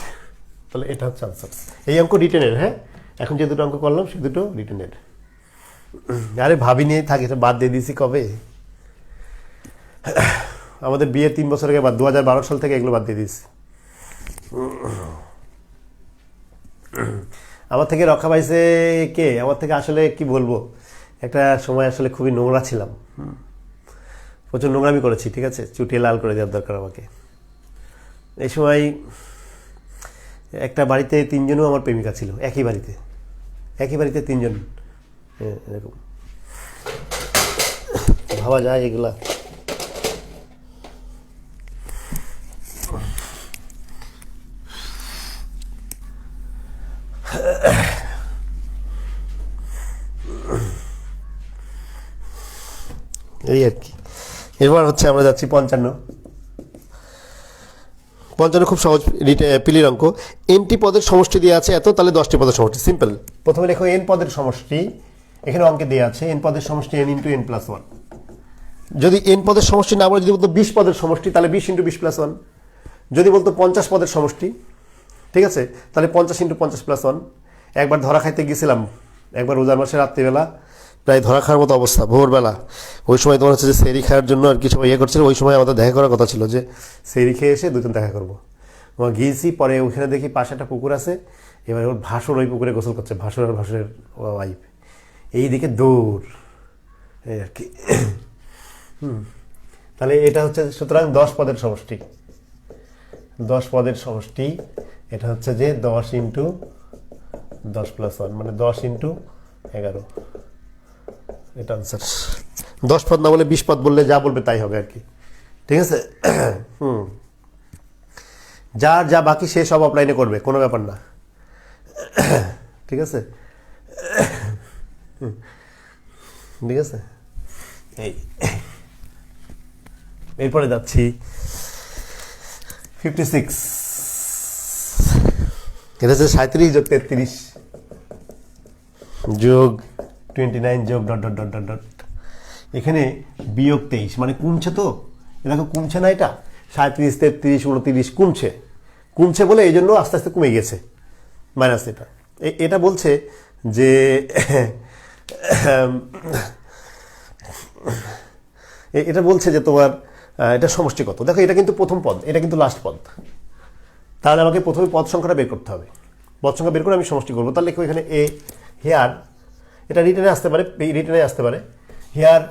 তাহলে এটা হচ্ছে আনসার। এই অঙ্ক রিটেনের। হ্যাঁ, এখন যে দুটো অঙ্ক করলাম সে দুটো রিটেনের। আরে ভাবি নিয়ে থাকি, বাদ দিয়ে দিয়েছি কবে। আমাদের বিয়ের 3 বছর আগে, 2012 সাল থেকে এগুলো বাদ দিয়ে দিয়েছি। আমার থেকে রক্ষা পাইছে কে? আমার থেকে আসলে কি বলবো, একটা সময় আসলে খুবই নোংরা ছিলাম। প্রচুর নোংরামি করেছি, ঠিক আছে? চুটিয়ে লাল করে দেওয়ার দরকার আমাকে। এই সময় একটা বাড়িতে 3 জনও আমার প্রেমিকা ছিল, একই বাড়িতে 3 জন। এরকম ভাবা যায় এগুলা? এই আর কি। এরপর হচ্ছে আমরা যাচ্ছি 55। খুব সহজ পিলির অঙ্ক। এনটি পদের সমষ্টি দিয়ে আছে এত, তাহলে 10টি পদের সমষ্টি। সিম্পল। প্রথমে লেখো এন পদের সমষ্টি। এখানে অঙ্কে দেওয়া আছে এন পদের সমষ্টি n ইন্টু n প্লাস 1। যদি এন পদের সমষ্টি না বলে যদি বলতো 20 পদের সমষ্টি, তাহলে 20 ইন্টু 20 প্লাস 1। যদি বলতো 50 পদের সমষ্টি, ঠিক আছে, তাহলে 50 ইন্টু 50 প্লাস 1। একবার ধরা খাইতে গিয়েছিলাম, একবার রোজার মাসে রাত্রিবেলা, প্রায় ধরা খাওয়ার মতো অবস্থা, ভোরবেলা। ওই সময় তোমার হচ্ছে যে সেরি খাওয়ার জন্য আর কি সবাই করছিল। ওই সময় আমাদের দেখা করার কথা ছিল যে সেরি খেয়ে এসে দুজন দেখা করবো। আমরা গিয়েছি, পরে ওইখানে দেখি পাশে একটা পুকুর আছে। এবার ওর ভাসুর ওই পুকুরে গোসল করছে, ভাসুর আর ভাসুরের ওয়াইফ। এইদিকে দৌড়, এই আর কি। তাহলে এটা হচ্ছে সুতরাং 10 পদের সমষ্টি। 10 পদের সমষ্টি এটা হচ্ছে যে 10 ইন্টু 10 প্লাস 1, মানে 10 ইন্টু 11। এটা আনসার। 10 পদ না বলে 20 পদ বললে যা বলবে তাই হবে আর কি, ঠিক আছে? যার যা বাকি সে সব অফলাইনে করবে, কোনো ব্যাপার না, ঠিক আছে? ঠিক আছে। এরপরে যাচ্ছি 56। এটা হচ্ছে 37 যোগ 33 যোগ 29 যোগ dot dot dot dot dot. এখানে বিয়োগ 23, মানে কমছে তো। দেখো কমছে না, এটা 37, 33, 29 কমছে বলে এই জন্য আস্তে আস্তে কমে গেছে মাইনাস। এটা বলছে যে এটা বলছে যে তোমার এটা সমষ্টি কত। দেখো এটা কিন্তু প্রথম পদ, এটা কিন্তু লাস্ট পদ। তাহলে আমাকে প্রথমে পদ সংখ্যাটা বের করতে হবে। পদ সংখ্যা বের করে আমি সমষ্টি করবো। তাহলে এখানে এ হেয়ার, এটা রিটেনে আসতে পারে, হেয়ার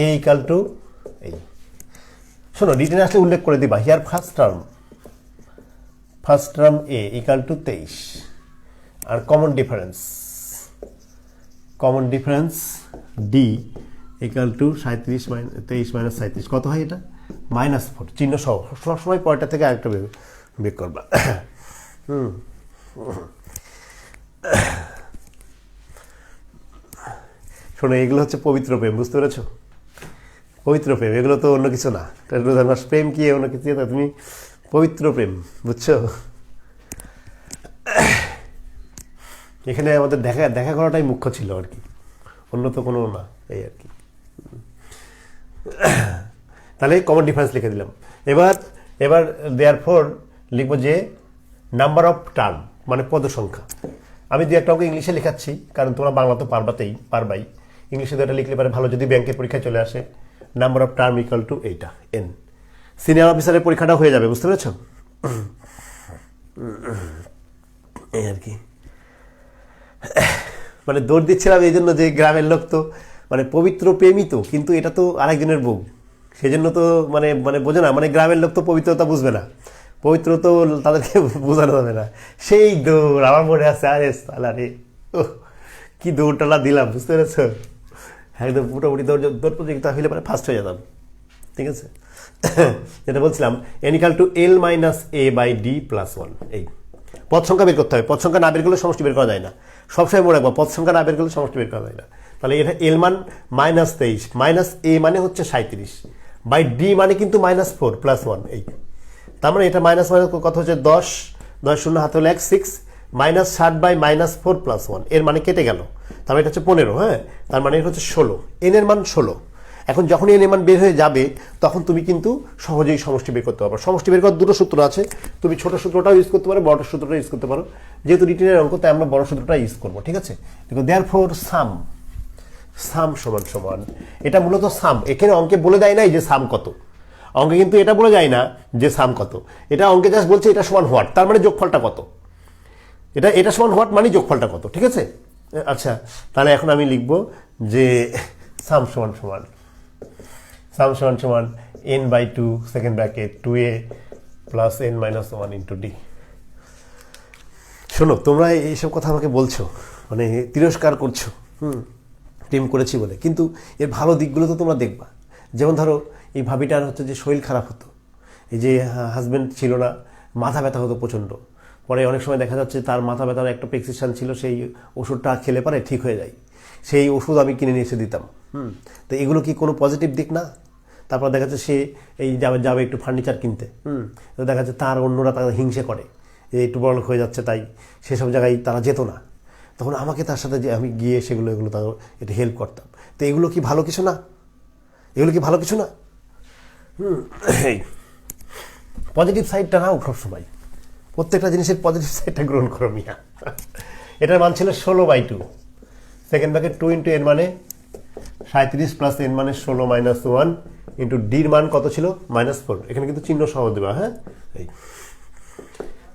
এ ইকাল টু এই। শোনো, রিটেনে আসলে উল্লেখ করে দিবা here first term A equal to 23, আর common difference D equal to 23 minus 37। কত হয় এটা? -4, চিহ্ন সহ। সবসময় পরেরটা থেকে আরেকটা বের করবা। শোনো, এগুলো হচ্ছে পবিত্র প্রেম, বুঝতে পেরেছো? পবিত্র প্রেম, এগুলো তো অন্য কিছু না। রোজার মাস প্রেম কি অন্য কিছু না, তুমি পবিত্র প্রেম, বুঝছো? এখানে আমাদের দেখা দেখা করাটাই মুখ্য ছিল আর কি, অন্য তো কোনো না, এই আর কি। তাহলে কমন ডিফারেন্স লিখে দিলাম। এবার এবার দেয়ার ফোর লিখবো যে নাম্বার অফ টার্ম মানে পদ সংখ্যা। আমি দু একটা অঙ্ক ইংলিশে লেখাচ্ছি, কারণ তোমরা বাংলা তো পারবাই। ইংলিশে তো এটা লিখলে পারে ভালো, যদি ব্যাংকের পরীক্ষায় চলে আসে। Number of term equal two এইটা এন। সিনিয়র অফিসারের পরীক্ষাটা হয়ে যাবে, বুঝতে পেরেছ? এই আর কি, মানে দৌড় দিচ্ছিলাম এই জন্য যে গ্রামের লোক তো মানে পবিত্র প্রেমী তো, কিন্তু এটা তো আরেকজনের বউ, সেজন্য তো মানে মানে বোঝে না, মানে গ্রামের লোক তো পবিত্রতা বুঝবে না, পবিত্র তো তাদেরকে বোঝানো যাবে না। সেই দৌড় আমার মনে আছে, আরে সালা রে, ও কি দৌড়টালা দিলাম, বুঝতে পেরেছ? একদম মোটামুটি দৌড় প্রতিযোগিতা হইলে পরে ফার্স্ট হয়ে যেতাম, ঠিক আছে? যেটা বলছিলাম n equal to l minus a by d plus 1। এই পদ সংখ্যা বের করতে হবে, পদ সংখ্যা না বের করলে সমষ্টি বের করা যায় না। সবসময় মনে রাখবো, পদ সংখ্যা না বের করলে সমষ্টি বের করা যায় না। তাহলে এটা l মান মাইনাস 23, মাইনাস a মানে হচ্ছে 37 বাই d মানে কিন্তু মাইনাস 4 প্লাস 1। এই তার মানে এটা মাইনাস মাইনাস কত হচ্ছে 10, 10 শূন্য হাতে হলো 1, 6 মাইনাস 60 বাই মাইনাস 4 প্লাস 1, এর মানে কেটে গেল, তারপরে এটা হচ্ছে 15, হ্যাঁ, তার মানে এটা হচ্ছে 16, n এর মান 16। এখন যখন n এর মান বের হয়ে যাবে তখন তুমি কিন্তু সহজেই সমষ্টি বের করতে পারবে। সমষ্টি বের করার দুটো সূত্র আছে, তুমি ছোট সূত্রটাও ইউজ করতে পারো, বড় সূত্রটা ইউজ করতে পারো। যেহেতু রিটেনের অঙ্ক তাই আমরা বড় সূত্রটা ইউজ করবো, ঠিক আছে? দেখো দেয়ারফর সাম সমান সমান, এটা মূলত সাম, এখানে অঙ্কে বলে দেয় নাই যে সাম কত, অঙ্কে কিন্তু এটা বলে যায় না যে সাম কত, এটা অঙ্কে জাস্ট বলছে এটা সমান হোয়াট, তার মানে যোগফলটা কত, এটা সমান হোয়াট মানে যোগফলটা কত, ঠিক আছে? আচ্ছা, তাহলে এখন আমি লিখবো যে সাম সমান সমান n by 2 second bracket 2a plus n minus 1 into d। শোনো, তোমরা এইসব কথা আমাকে বলছো, মানে তিরস্কার করছো, টিম করেছি বলে, কিন্তু এর ভালো দিকগুলো তো তোমরা দেখবা। যেমন ধরো এই ভাবিটার হচ্ছে যে শরীর খারাপ হতো, এই যে হাজব্যান্ড ছিল না, মাথা ব্যথা হতো প্রচণ্ড, পরে অনেক সময় দেখা যাচ্ছে তার মাথা ব্যথার একটা প্রেসক্রিপশন ছিল, সেই ওষুধটা খেলে পারে ঠিক হয়ে যায়, সেই ওষুধ আমি কিনে নিয়ে এসে দিতাম। তো এগুলো কি কোনো পজিটিভ দিক না? তারপর দেখা যাচ্ছে সে এই যাবে একটু ফার্নিচার কিনতে, তো দেখা যাচ্ছে তার অন্যরা তারা হিংসে করে যে একটু বড়লোক হয়ে যাচ্ছে, তাই সেসব জায়গায় তারা যেত না, তখন আমাকে তার সাথে যে আমি গিয়ে এগুলো তার একটু হেল্প করতাম। তো এগুলো কি ভালো কিছু না? এগুলো কি ভালো কিছু না? পজিটিভ সাইডটা নাও সবসময়, প্রত্যেকটা জিনিসের পজিটিভ সাইডটা গ্রহণ করো মিয়া। এটার মান ছিল 16/2, সেকেন্ড ব্র্যাকেট 2 ইন্টু n মানে 37 প্লাস n মানে 16 মাইনাস 1 ইন্টু ডির মান কত ছিল -4। এখানে কিন্তু চিহ্ন সহ দেবা, হ্যাঁ, এই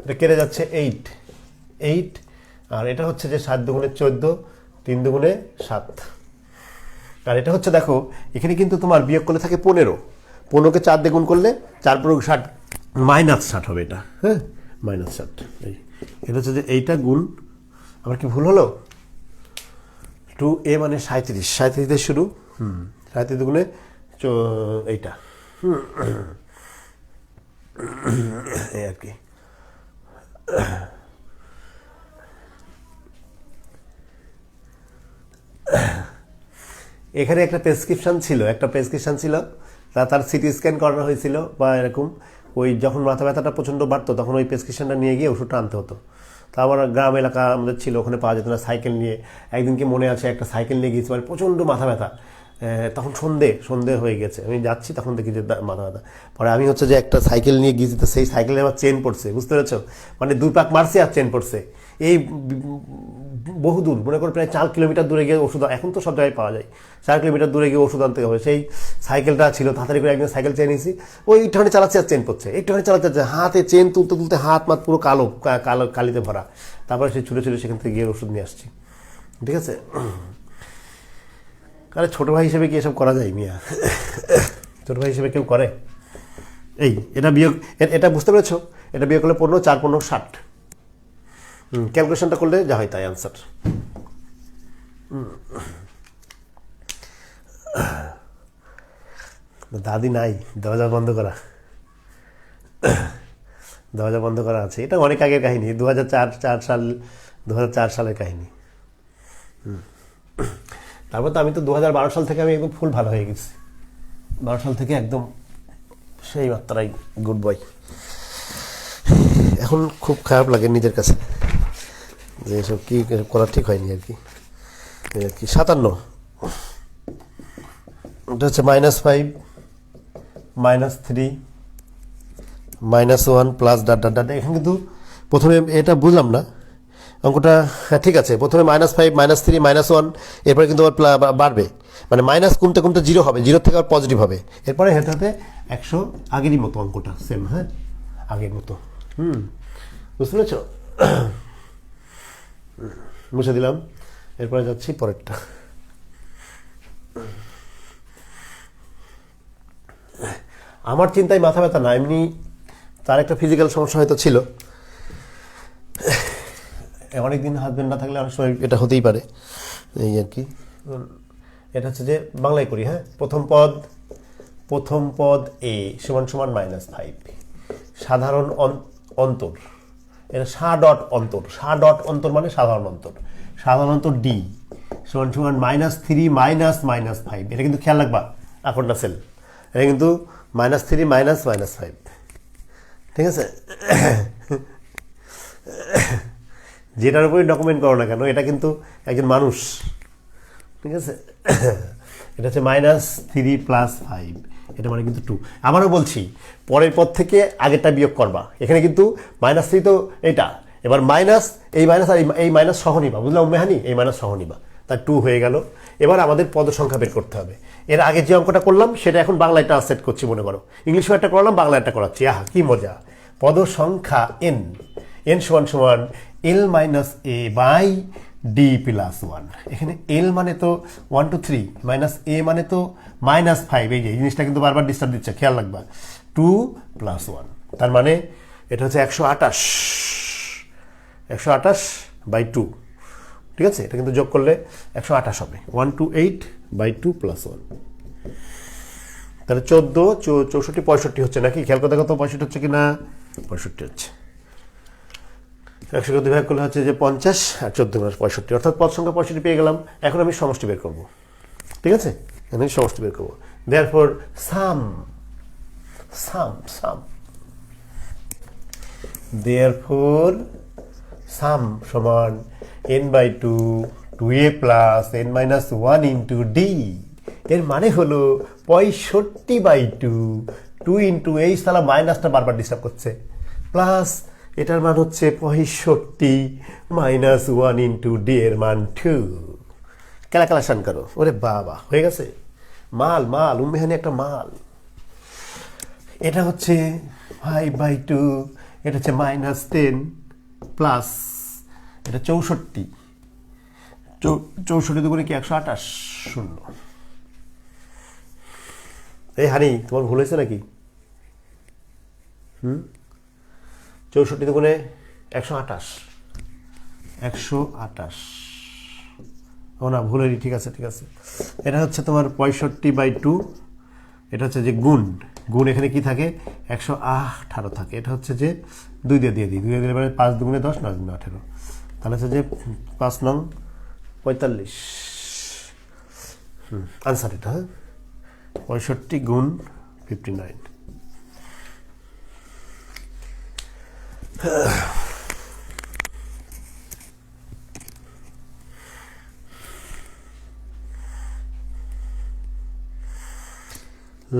এটা কেটে যাচ্ছে 8, আর এটা হচ্ছে যে 7 দুগুণে 14, 3 দুগুণে 7, আর এটা হচ্ছে দেখো এখানে কিন্তু তোমার বিয়োগ করলে থাকে 15কে 4 দিয়ে গুণ করলে 4 × 60 -60 হবে এটা, হ্যাঁ, -60। এই এটা হচ্ছে যে এইটা গুণ, আবার কি ভুল হলো, 2a মানে 37 দিয়ে শুরু, 37 দুগুণে এইটা, এই আর কি। এখানে একটা প্রেসক্রিপশন ছিল, তার সিটি স্ক্যান করানো হয়েছিল বা এরকম, ওই যখন মাথা ব্যথাটা প্রচণ্ড বাড়তো তখন ওই প্রেসক্রিপশনটা নিয়ে গিয়ে ওষুধটা আনতে হতো। তা আমার গ্রাম এলাকা আমাদের ছিল, ওখানে পাওয়া যেত না, সাইকেল নিয়ে একদিনকে মনে আছে একটা সাইকেল নিয়ে গিয়েছি, মানে প্রচণ্ড মাথা ব্যথা, তখন সন্ধে হয়ে গেছে, আমি যাচ্ছি তখন দেখি যে মাথা ব্যথা, পরে আমি হচ্ছে যে একটা সাইকেল নিয়ে গিয়েছি, তো সেই সাইকেলে আমার চেন পড়ছে, বুঝতে পেরেছো, মানে 2 পাক মারছি আর চেন পড়ছে, এই বহু দূর, মনে করো প্রায় 4 কিলোমিটার দূরে গিয়ে ওষুধ, এখন তো সব জায়গায় পাওয়া যায়, 4 কিলোমিটার দূরে গিয়ে ওষুধ আনতে হবে, সেই সাইকেলটা ছিল, তাড়াতাড়ি করে একদিন সাইকেল চেয়ে নিয়েছি, ওই একটুখানি চালাচ্ছি আর চেন পড়ছে, একটুখানি চালাতে হাতে চেন তুলতে হাত মাত পুরো কালিতে ভরা, তারপরে সে ছুটে সেখান থেকে গিয়ে ওষুধ নিয়ে আসছি, ঠিক আছে? আরে ছোটো ভাই হিসেবে কি এসব করা যায় মিয়া? ছোটো ভাই হিসেবে কেউ করে? এই এটা বিয়োগ, এটা বুঝতে পেরেছো, এটা বিয়োগ করলে 15, 4 15 60, ক্যালকুলেশনটা করলে যা হয় তাই আনসার। দাদি নাই, দরজা বন্ধ করা আছে, এটা অনেক আগের কাহিনী, 2004 সালের কাহিনী। তারপর তো আমি তো 2012 সাল থেকে আমি একদম ফুল ভালো হয়ে গেছি, 12 সাল থেকে একদম সেই মাত্রায় গুড বয়। এখন খুব খারাপ লাগে নিজের কাছে, যে এসব কি করা ঠিক হয়নি আর কি। এই আর কি 57, এটা হচ্ছে -5 -3 -1 প্লাস ডাট ডাট ডাট। এখানে কিন্তু প্রথমে এটা বুঝলাম না অঙ্কটা। হ্যাঁ ঠিক আছে, প্রথমে -5 -3 -1, এরপরে কিন্তু আবার বাড়বে, মানে মাইনাস কমতে কমতে 0 হবে, 0 থেকে আবার পজিটিভ হবে, এরপরে হেঁটে হেঁটে 100, আগেরই মতো অঙ্কটা সেম। হ্যাঁ আগের মতো। বুঝতে পেরেছ? মুছে দিলাম। এরপরে যাচ্ছি পরেরটা। আমার চিন্তায় মাথা ব্যথা না, এমনি তার একটা ফিজিক্যাল সমস্যা হয়তো ছিল, অনেকদিন হাজবেন্ড না থাকলে অনেক সময় এটা হতেই পারে, এই আর কি। এটা হচ্ছে যে বাংলায় করি। হ্যাঁ প্রথম পদ এ সমান সমান -5, সাধারণ অন্তর, এটা ডট অন্তর মানে সাধারণ অন্তর, সাধারণ অন্তর ডি সমান সমান -3 -5। এটা কিন্তু খেয়াল রাখবা, আকর্ডা সেল, এটা কিন্তু -3 -5, ঠিক আছে? যেটার উপরে ডকুমেন্ট করো না কেন, এটা কিন্তু একজন মানুষ, ঠিক আছে? এটা হচ্ছে -3 + 5, এটা মানে কিন্তু 2। আবারও বলছি, পরের পদ থেকে আগেরটা বিয়োগ করবা। এখানে কিন্তু -3 তো এটা, এবার মাইনাস, এই মাইনাস আর এই মাইনাস সহ নিবা, বুঝলাম মেহানি? এই মাইনাস সহ নিবা, তার 2 হয়ে গেল। এবার আমাদের পদ সংখ্যা বের করতে হবে। এর আগে যে অঙ্কটা করলাম সেটা এখন বাংলায় ট্রান্সলেট করছি মনে করো, ইংলিশে একটা করলাম, বাংলা একটা করাচ্ছি। আহা কি মজা! পদ সংখ্যা n সমান সমান l - a বাই d + 1। এখানে l মানে তো 1 2 3, -a মানে তো -5। এই যে জিনিসটা কিন্তু বারবার ডিস্টার্ব দিচ্ছে, খেয়াল রাখবা। 2 + 1, তার মানে এটা হচ্ছে 128/2, ঠিক আছে? এটা কিন্তু যোগ করলে 128 হবে। 128/2 + 1, তাহলে 14 64 65 হচ্ছে নাকি? খেয়াল করে দেখো তো 65 হচ্ছে কি না? 65 হচ্ছে। 100 ভাগ করলে হচ্ছে যে 50 আর 14 × 65, অর্থাৎ পদ সংখ্যা 65 পেয়ে গেলাম। এখন আমি সমষ্টি বের করব, ঠিক আছে? আমি সমষ্টি বের করব। দেয়ারফর সাম সমান n/2 2a + n - 1 × d। এর মানে হলো 65/2, 2 × এই সালা মাইনাসটা বারবার ডিস্টার্ব করছে, প্লাস এটার মান হচ্ছে 65 - 1 × d এর মান 2। ক্যালকুলেশন করো। ওরে বাবা, হয়ে গেছে। মাল উম্মেহানি একটা মাল। এটা হচ্ছে 5/2, এটা হচ্ছে -10 প্লাস এটা 64, 64 দুগুণে কি 128? 0। এই হানি, তোমার ভুল হয়েছে নাকি? 64 দুগুণে 128। ও না, ভুলেরই, ঠিক আছে। এটা হচ্ছে তোমার 65/2, এটা হচ্ছে যে গুণ এখানে কি থাকে? 118 থাকে। এটা হচ্ছে যে 2 দিয়ে দিই, 2 দিয়ে দিলে 5 দুগুণে 10, 9 দুগুণে 18, তাহলে হচ্ছে যে 5 নং 45। আনসার এটা। হ্যাঁ 65 গুণ 59।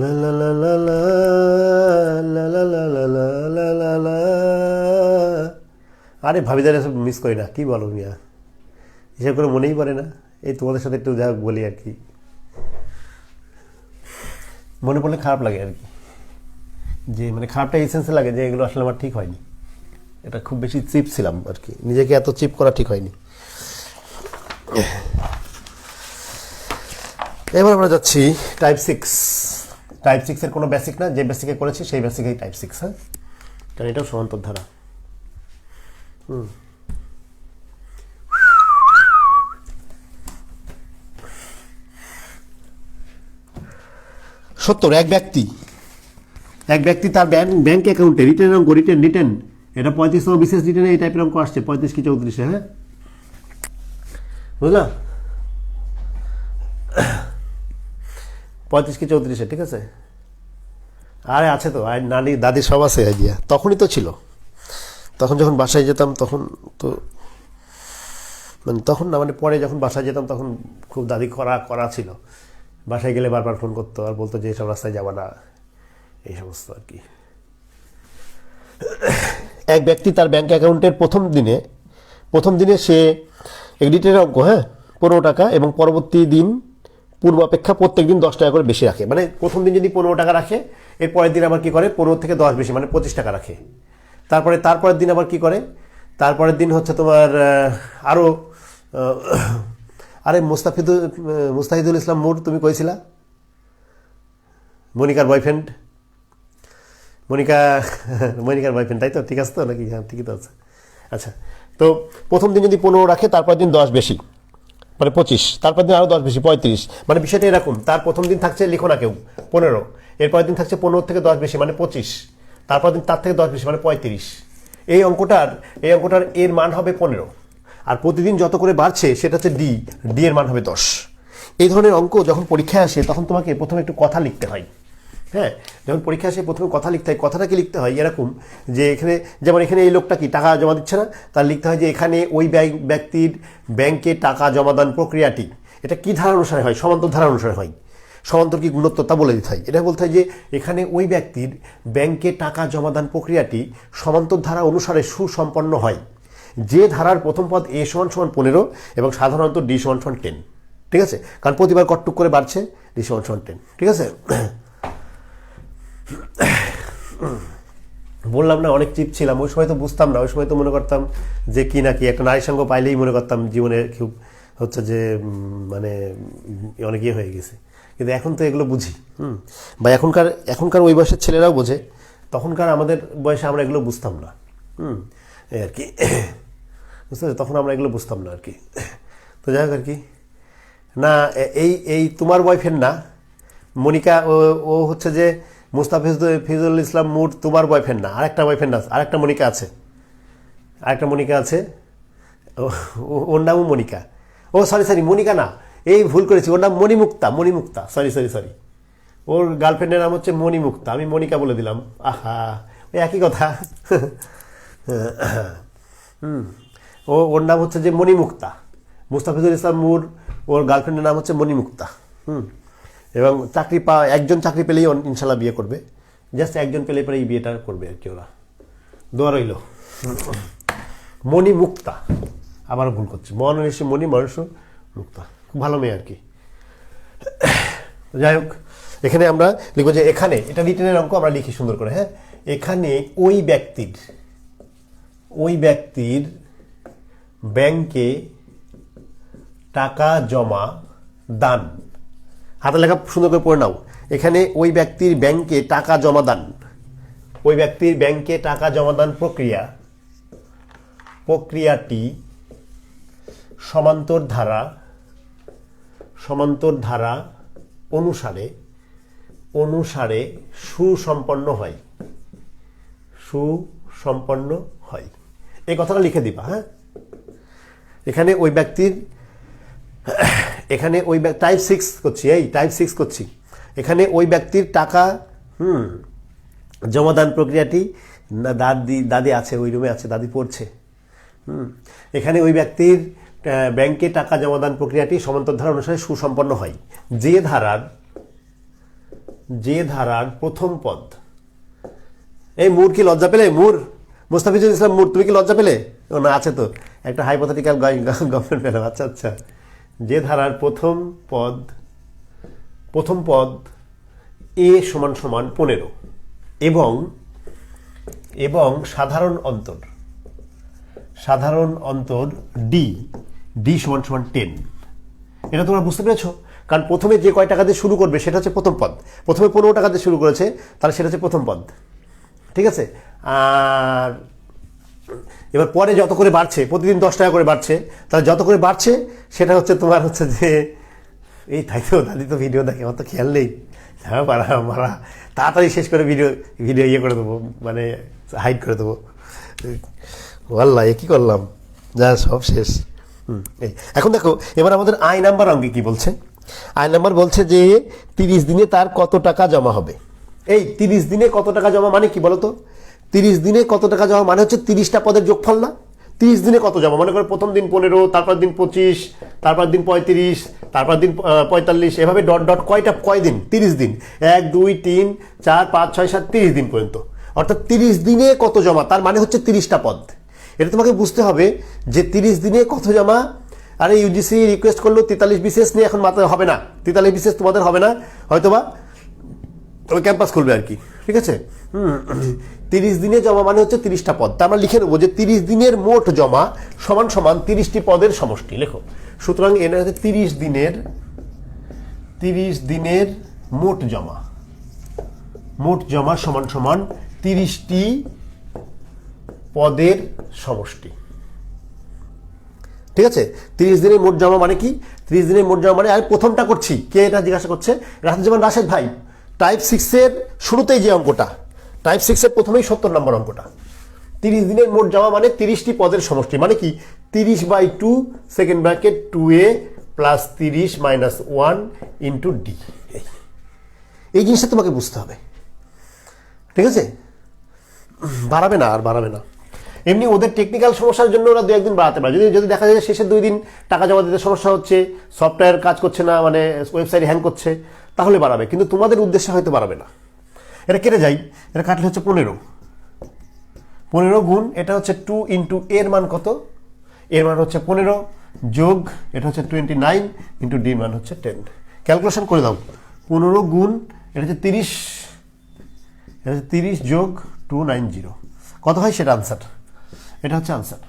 লা লা লা লা লা লা লা লা লা লা লা লা। আরে ভাবিদার এসব মিস করি না, কি বলো মিয়া? হিসাব করে মনেই পড়ে না। এই তোমাদের সাথে একটু যা বলি আর কি, মনে পড়লে খারাপ লাগে আর কি, যে মানে খারাপটা এই সেন্সে লাগে যে এগুলো আসলে আমার ঠিক হয়নি। এটা খুব বেশি চিপ ছিলাম আর কি, নিজেকে এত চিপ করা ঠিক হয়নি। এবার আমরা যাচ্ছি টাইপ 6। টাইপ 6 এর কোনো বেসিক না, যে বেসিকে করেছি সেই বেসিকেই টাইপ 6। হ্যাঁ, কারণ এটাও সমান্তর ধারা। সত্তর, এক ব্যক্তি তার ব্যাংক অ্যাকাউন্টে রিটেন অঙ্ক রিটেন এটা 35তম বিশেষ রিটেনে এই টাইপের অঙ্ক আসছে 35 কি 34। হ্যাঁ বুঝলাম, 35 কি 34, ঠিক আছে। আরে আছে তো, নানি দাদি সব আছে আইডিয়া, তখনই তো ছিল। তখন যখন বাসায় যেতাম তখন তো মানে তখন না, মানে পরে যখন বাসায় যেতাম তখন খুব দাদি করা ছিল, বাসায় গেলে বারবার ফোন করতো আর বলতো যে এসব রাস্তায় যাবা না, এই সমস্ত আর কি। এক ব্যক্তি তার ব্যাংক অ্যাকাউন্টের প্রথম দিনে সে এডিটের অঙ্ক 15 টাকা এবং পরবর্তী দিন পূর্বাপেক্ষা প্রত্যেক দিন 10 টাকা করে বেশি রাখে। মানে প্রথম দিন যদি 15 টাকা রাখে, এর পরের দিন আবার কি করে 15 থেকে 10 বেশি, মানে 25 টাকা রাখে। তারপরের দিন আবার কি করে, তারপরের দিন হচ্ছে তোমার আরও আরে মুস্তাহিদুল ইসলাম মুর, তুমি কইছিলা মনিকার বয়ফ্রেন্ড, মনিকার বয়ফ্রেন্ড, তাই তো? ঠিক আছে তো নাকি? হ্যাঁ, ঠিকই তো আছে। আচ্ছা, তো প্রথম দিন যদি 15 রাখে, তারপর দিন 10 বেশি, মানে 25, তারপর দিন আরও 10 বেশি 35। মানে বিষয়টা এরকম, তার প্রথম দিন থাকছে, লিখো না কেউ, 15, এরপরের দিন থাকছে 15 থেকে 10 বেশি, মানে 25, তারপর দিন তার থেকে 10 বেশি, মানে 35। এই অঙ্কটার এর মান হবে 15, আর প্রতিদিন যত করে বাড়ছে সেটা হচ্ছে ডি এর মান হবে 10। এই ধরনের অঙ্ক যখন পরীক্ষায় আসে তখন তোমাকে প্রথমে একটু কথা লিখতে হয়। হ্যাঁ, যখন পরীক্ষা আসে প্রথমে কথা লিখতে হয়। কথাটা কি লিখতে হয় এরকম যে যেমন এখানে এই লোকটা কি টাকা জমা দিচ্ছে না, তার লিখতে হয় যে এখানে ওই ব্যক্তির ব্যাংকে টাকা জমাদান প্রক্রিয়াটি, এটা কি ধারা অনুসারে হয়? সমান্তর ধারা অনুসারে হয়। সমান্তর কি গুণোত্তর তা বলে দিতে হয়। এটা বলতে হয় যে এখানে ওই ব্যক্তির ব্যাংকে টাকা জমাদান প্রক্রিয়াটি সমান্তর ধারা অনুসারে সুসম্পন্ন হয়, যে ধারার প্রথম পদ a = 15 এবং সাধারণত d = 10। ঠিক আছে, কারণ প্রতিবার কটটুক করে বাড়ছে, d = 10। ঠিক আছে, বললাম না অনেক চিপ ছিলাম ওই সময়, তো বুঝতাম না। ওই সময় তো মনে করতাম যে কি না কি একটা নারীর সঙ্গ পাইলেই মনে করতাম জীবনে খুব হচ্ছে যে মানে অনেক ইয়ে হয়ে গেছে। কিন্তু এখন তো এগুলো বুঝি। বা এখনকার ওই বয়সের ছেলেরাও বোঝে, তখনকার আমাদের বয়সে আমরা এগুলো বুঝতাম না। এই আর কি, বুঝতে পারছি, তখন আমরা এগুলো বুঝতাম না আর কি। তো যাই হোক আর কি, না এই তোমার বয়ফ্রেন্ড না মনিকা, ও হচ্ছে যে মুস্তাফিজুল ইসলাম মুর তোমার বয়ফ্রেন্ড না, আরেকটা বয়ফ্রেন্ড আছে, আরেকটা মনিকা আছে, ওর নামও মনিকা। ও সরি মনিকা না, এই ভুল করেছি, ওর নাম মণিমুক্তা, সরি ওর গার্লফ্রেন্ডের নাম হচ্ছে মণিমুক্তা, আমি মনিকা বলে দিলাম। আহা, ওই একই কথা। ওর নাম হচ্ছে যে মণিমুক্তা, মুস্তাফিজুল ইসলাম মুর, ওর গার্লফ্রেন্ডের নাম হচ্ছে মণিমুক্তা। এবং একজন চাকরি পেলেই ইনশাল্লাহ বিয়ে করবে, জাস্ট একজন পেলে পরে এই বিয়েটা করবে আর কি। ওরা দোয়া রইল। মণিমুক্তা, আবার ভুল করছি, মণি মানুষ মুক্তা, খুব ভালো মেয়ে আর কি। যাই হোক, এখানে আমরা লিখবো যে এখানে, এটা রিটেনের অঙ্ক আমরা লিখি সুন্দর করে। হ্যাঁ, এখানে ওই ব্যক্তির ব্যাংকে টাকা জমা দান, হাতে লেখা সুন্দর করে পড়ে নাও। এখানে ওই ব্যক্তির ব্যাংকে টাকা জমা দান, ওই ব্যক্তির ব্যাংকে টাকা জমা দান প্রক্রিয়াটি সমান্তর ধারা অনুসারে সুসম্পন্ন হয়। এই কথাটা লিখে দিবা। হ্যাঁ, এখানে ওই ব্যক্তির টাইপ 6 করছি, এখানে ওই ব্যক্তির টাকা জমাদান প্রক্রিয়াটি, দাদি আছে ওই রুমে আছে, দাদি পড়ছে। এখানে ওই ব্যক্তির ব্যাংকে টাকা জমাদান প্রক্রিয়াটি সমান্তর ধারা অনুসারে সুসম্পন্ন হয়, যে ধারার প্রথম পদ। এই মুর কি লজ্জা পেলে? মুস্তাফিজুল ইসলাম মুর, তুমি কি লজ্জা পেলে? ও না, আছে তো একটা হাইপোথেটিক্যাল গভর্নমেন্ট পেলাম। আচ্ছা, যে ধারার প্রথম পদ a = 15 এবং সাধারণ অন্তর d = 10। এটা তোমরা বুঝতে পেরেছো? কারণ প্রথমে যে কয় টাকা দিয়ে শুরু করবে সেটা হচ্ছে প্রথম পদ। প্রথমে 15 টাকা দিয়ে শুরু করেছে, তাহলে সেটা হচ্ছে প্রথম পদ। ঠিক আছে, আর এবার পরে যত করে বাড়ছে, প্রতিদিন 10 টাকা করে বাড়ছে, তাহলে যত করে বাড়ছে সেটা হচ্ছে তোমার হচ্ছে যে এই তাই তো, দাদি তো ভিডিও দেখে, আমার তো খেয়াল নেই। হ্যাঁ, মারা তাড়াতাড়ি শেষ করে ভিডিও ইয়ে করে দেবো, মানে হাইড করে দেবো। আল্লাহ, এ কি করলাম, যা সব শেষ। এখন দেখো, এবার আমাদের আই নাম্বার অঙ্কে কি বলছে? আই নাম্বার বলছে যে 30 দিনে তার কত টাকা জমা হবে। এই 30 দিনে কত টাকা জমা মানে কি বলতো? 30 দিনে কত টাকা জমা মানে হচ্ছে 30টা পদের যোগফল না? 30 দিনে কত জমা, মনে করো প্রথম দিন 15, তারপর দিন 25, তারপর দিন 35, তারপর দিন 45, এভাবে ডট ডট কয় দিন? 30 দিন। 1 2 3 4 5 6 7 30 দিন পর্যন্ত, অর্থাৎ 30 দিনে কত জমা, তার মানে হচ্ছে 30টা পদ। এটা তোমাকে বুঝতে হবে যে 30 দিনে কত জমা। আরে ইউজিসি রিকোয়েস্ট করলো 43 বিসিএস নিয়ে, এখন মাত্র হবে না, 43 বিসিএস তোমাদের হবে না, হয়তোবা তবে ক্যাম্পাস খুলবে আর কি, ঠিক আছে। 30 দিনে জমা মানে হচ্ছে 30টা পদ। তা আমরা লিখে নেবো যে 30 দিনের মোট জমা সমান সমান 30টি পদের সমষ্টি, লেখো। সুতরাং এর হচ্ছে 30 দিনের মোট জমা সমান সমান 30টি পদের সমষ্টি, ঠিক আছে। 30 দিনের মোট জমা মানে কি? 30 দিনের মোট জমা মানে, আমি প্রথমটা করছি, কে এটা জিজ্ঞাসা করছে? রাশেদ রাশেদ ভাই, টাইপ 6-এর শুরুতেই যে অঙ্কটা, টাইপ 6-এর প্রথমেই 70 নম্বর অঙ্কটা। 30 দিনের মোট জমা মানে 30টি পদের সমষ্টি, মানে কি 30/2 second bracket 2a plus 30 minus 1 into D. এই জিনিসটা তোমাকে বুঝতে হবে, ঠিক আছে। বাড়াবে না, আর বাড়াবে না। এমনি ওদের টেকনিক্যাল সমস্যার জন্য ওরা 2-1 দিন বাড়াতে পারে। যদি দেখা যায় শেষের 2 দিন টাকা জমা দিতে সমস্যা হচ্ছে, সফটওয়্যার কাজ করছে না, মানে ওয়েবসাইট হ্যাং করছে, তাহলে বাড়াবে, কিন্তু তোমাদের উদ্দেশ্যে হয়তো বাড়াবে না। এটা কেটে যাই, এটা কাটলে হচ্ছে 15 গুণ, এটা হচ্ছে 2 ইন্টু এর মান কত? এর মান হচ্ছে 15 যোগ এটা হচ্ছে 29 ইন্টু ডি মান হচ্ছে 10। ক্যালকুলেশন করে দাও। 15 গুণ এটা হচ্ছে 30, এটা হচ্ছে 30 যোগ 290, কত হয় সেটা আনসার। এটা হচ্ছে আনসার।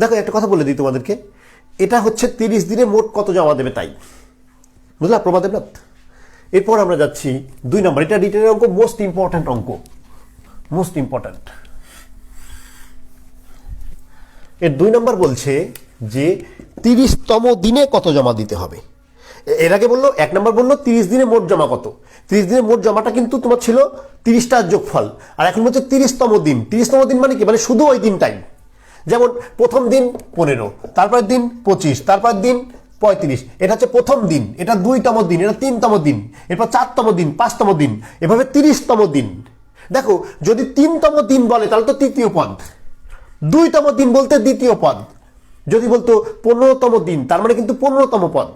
দেখো একটা কথা বলে দিই তোমাদেরকে, এটা হচ্ছে 30 দিনে মোট কত জমা দেবে তাই, বুঝলা প্রভা দেবনাথ। এরপর আমরা যাচ্ছি 2 নম্বর, এটা রিটেনের অঙ্ক, মোস্ট ইম্পর্ট্যান্ট অঙ্ক, মোস্ট ইম্পর্ট্যান্ট। এর 2 নম্বর বলছে যে 30তম দিনে কত জমা দিতে হবে। এর আগে বললো 1 নম্বর বললো 30 দিনে মোট জমা কত। 30 দিনের মোট জমাটা কিন্তু তোমার ছিল 30টার যোগফল, আর এখন হচ্ছে 30তম দিন। 30তম দিন মানে কি? মানে শুধু ওই দিনটাই। যেমন প্রথম দিন 15, তারপর দিন 25, তারপর দিন 35, এটা হচ্ছে প্রথম দিন, এটা 2তম দিন, এটা 3তম দিন, এরপর 4তম দিন, 5তম দিন, এভাবে 30তম দিন। দেখো যদি 3তম দিন বলে তাহলে তো তৃতীয় পদ, 2তম দিন বলতে দ্বিতীয় পদ, যদি বলতো 15তম দিন তার মানে কিন্তু 15তম পদ।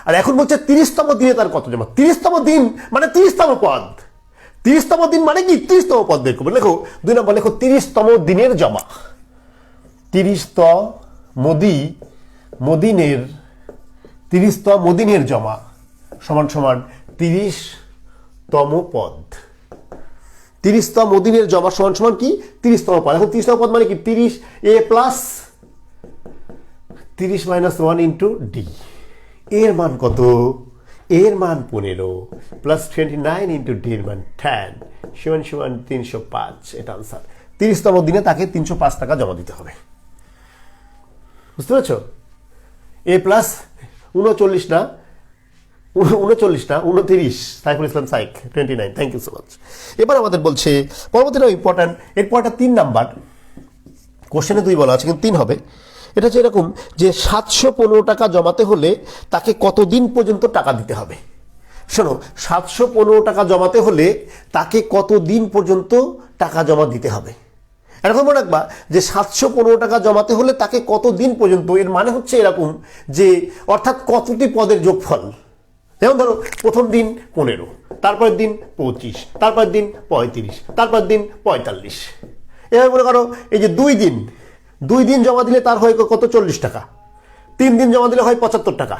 আর এখন বলছে 30তম দিনে তার কত জমা। 30তম দিন মানে 30তম পদ, 30তম দিন মানে কি 30তম পদ বের করবে। লেখো 2 নম্বর, লেখো 30তম দিনের জমা, 30তম দিনের জমা সমান সমান 30তম পদ। 30তম দিনের জমা সমান সমান কি 30তম পদ। এখন 30তম পদ মানে কি 30a plus 30 minus 1 into D. এর মান কত? এর মান 15 প্লাস 29 ইন্টু ডি এর মান 10 সমান সমান 305। এটা আনসার। 30তম দিনে তাকে 305 টাকা জমা দিতে হবে, বুঝতে পেরেছ? এ প্লাস 39 না 29 সাইফুল ইসলাম সাইক 29। Thank you so much. এবার আমাদের বলছে পরবর্তীটা ইম্পর্টেন্ট, এরপরটা 3 নাম্বার কোশ্চেনে 2 বলা আছে কিন্তু 3 হবে। এটা হচ্ছে এরকম যে 715 টাকা জমাতে হলে তাকে কতদিন পর্যন্ত টাকা দিতে হবে। শোনো, 715 টাকা জমাতে হলে তাকে কতদিন পর্যন্ত টাকা জমা দিতে হবে। এরকম মনে রাখবা যে 715 টাকা জমাতে হলে তাকে কতদিন পর্যন্ত, এর মানে হচ্ছে এরকম যে অর্থাৎ কতটি পদের যোগফল। যেমন ধরো প্রথম দিন 15, তারপর দিন 25, তারপর দিন 35, তারপর দিন 45। এভাবে মনে করো এই যে 2 দিন জমা দিলে তার হয় কত 40 টাকা, 3 দিন জমা দিলে হয় 75 টাকা,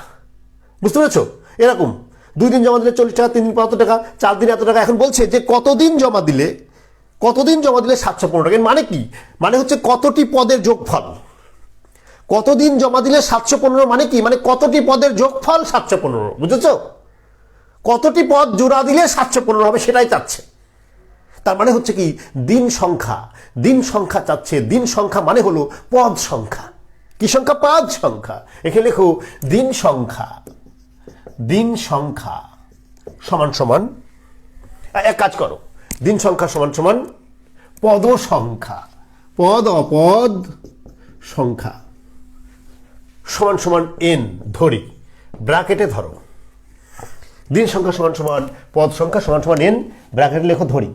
বুঝতে পেরেছো? এরকম 2 দিন জমা দিলে 40 টাকা, 3 দিন 75 টাকা, 4 দিন এত টাকা। এখন বলছে যে কতদিন জমা দিলে 715 টাকা। মানে কি? মানে হচ্ছে কতটি পদের যোগফল। কতদিন জমা দিলে 715 মানে কি? মানে কতটি পদের যোগফল 715, বুঝেছো? কতটি পদ জোড়া দিলে 715 হবে সেটাই চাচ্ছে। তার মানে হচ্ছে কি দিন সংখ্যা চাচ্ছে। দিন সংখ্যা মানে হলো পদ সংখ্যা। কি সংখ্যা? পদ সংখ্যা। এখানে লেখো দিন সংখ্যা সমান সমান, এক কাজ করো, দিন সংখ্যা সমান সমান পদ সংখ্যা, পদ অপদ সংখ্যা সমান সমান n ধরি, ব্র্যাকেটে ধরো। দিন সংখ্যা সমান সমান পদ সংখ্যা সমান সমান n, ব্র্যাকেটে লেখো ধরি।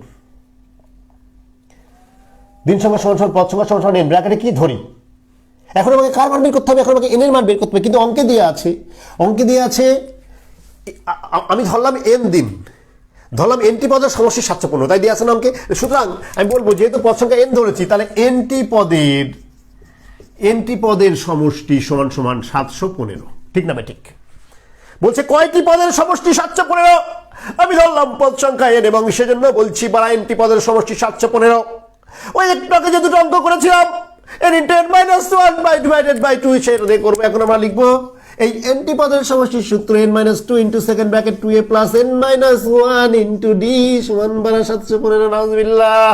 দিন সংখ্যা সমান সমান পদ সংখ্যা সমান সমান n, ব্র্যাকেটে কি ধরি। এখন আমাকে কার মান বের করতে হবে? এখন আমাকে n এর মান বের করতে হবে, কিন্তু অঙ্কে দেওয়া আছে আমি ধরলাম n দিন, ধরলাম nটি পদের সমষ্টি 715, তাই দিয়ে আছে না অঙ্কে। সুতরাং আমি বলবো যেহেতু পদ সংখ্যা n ধরেছি, তাহলে nটি পদের সমষ্টি সমান সমান 715। ঠিক না ভাই? ঠিক। বলছে কয়টি পদের সমষ্টি 715? আমি ধরলাম পদ সংখ্যা n এবং সেজন্য বলছি বারা nটি পদের সমষ্টি 715। ওই একটু আগে যে দুটো অঙ্ক করেছিলাম n × n - 1 ডিভাইডেড বাই 2, সেটা দিয়ে করবো। এখন আমরা লিখবো এই nটি পদের সমষ্টির সূত্র n - 2 × second bracket 2a plus n - 1 × d সমান বারা 715। নাউজুবিল্লাহ।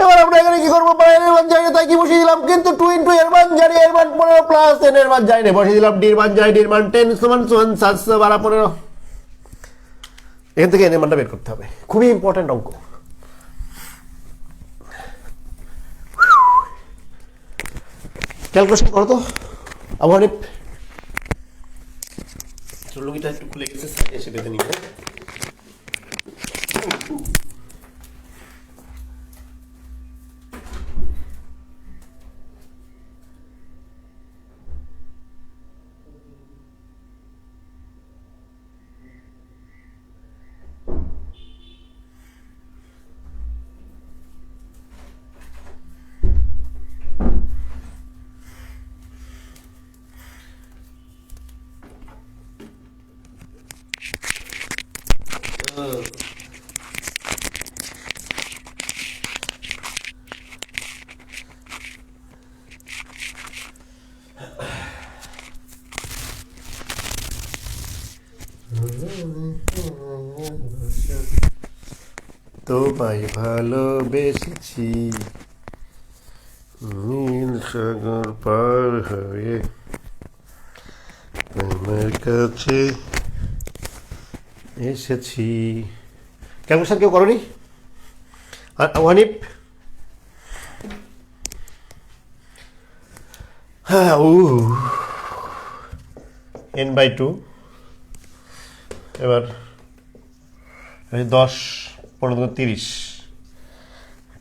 এবার আমরা এখানে কি করবো? n এর মান জানি না, তাই কি বসিয়ে দিলাম, কিন্তু 2 × এর মান জানি, এর মান 15 প্লাস n এর মান জানি না, বসিয়ে দিলাম d এর মান জানি, d এর মান 10 সমান 712 15। এখান থেকে n এর মানটা বের করতে হবে, খুবই ইম্পর্টেন্ট অঙ্ক। ক্যালকুলেশন করো তো আবহানিপ। লুঙ্গিটা একটু খুলে গেছে, এসে বেঁধে নিবে। তোমায় ভালোবেসেছি নীল সাগর পার হয়ে তোমার কাছে এসেছি। ক্যালকুলেশন কেউ করনি? আর ওয়ানিপ? হ্যাঁ, n/2 এবার 10 15 30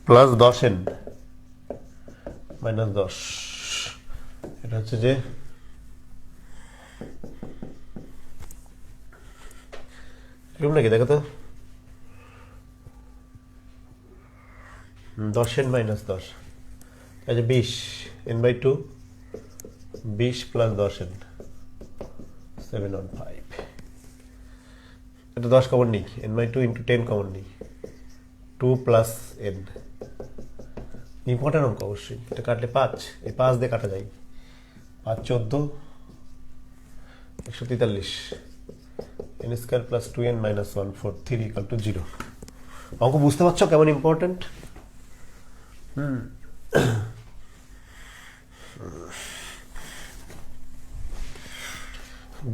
প্লাস 10n মাইনাস 10, এটা হচ্ছে যে এরকম নাকি? দেখো তো, 10n মাইনাস 10, আচ্ছা 20 n/2 20 প্লাস 10n 715। এটা 10 কমন নিই, n/2 × 10 কমন নিই, 2 প্লাস n। ইম্পর্টেন্ট অঙ্ক অবশ্যই। এটা কাটলে 5, এই 5 দিয়ে কাটা যায়, 5 14 143, n² প্লাস 2n মাইনাস 1 4 3 = 0। অঙ্ক বুঝতে পারছো কেমন ইম্পর্টেন্ট?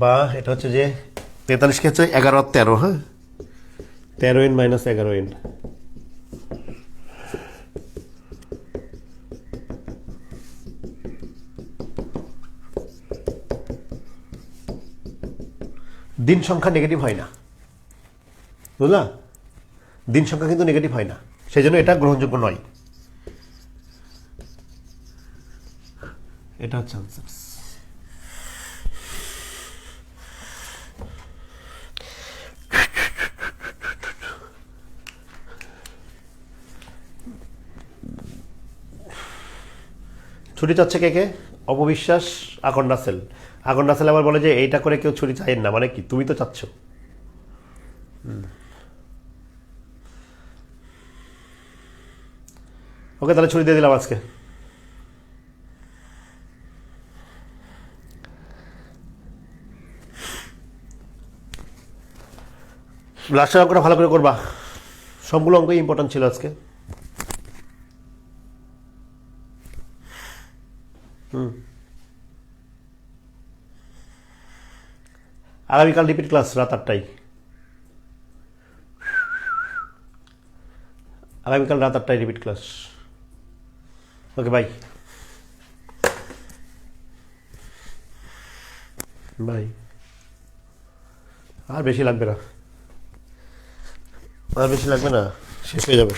বা এটা হচ্ছে যে 43 কে হচ্ছে 11 আর 13, হ্যাঁ 13n মাইনাস 11n। দিন সংখ্যা নেগেটিভ হয় না, বুঝলা? দিন সংখ্যা কিন্তু নেগেটিভ হয় না, সেই জন্য এটা গ্রহণযোগ্য নয়। এটা হচ্ছে আনসার। ছুটি চাচ্ছে কে কে? অপবিশ্বাস, আকন রাসেল। আকন রাসেল আবার বলে যে এইটা করে কেউ ছুটি চাইেন না, মানে কি? তুমি তো চাচ্ছ। ওকে, তাহলে ছুটি দিয়ে দিলাম আজকে। লাস্টের অঙ্কটা ভালো করে করবা, সবগুলো অঙ্কই ইম্পর্টেন্ট ছিল আজকে। আগামীকাল রিপিট ক্লাস রাত 8টায়। আগামীকাল রাত 8টায় রিপিট ক্লাস। ওকে, বাই বাই। আর বেশি লাগবে না, আর বেশি লাগবে না, শেষ হয়ে যাবে।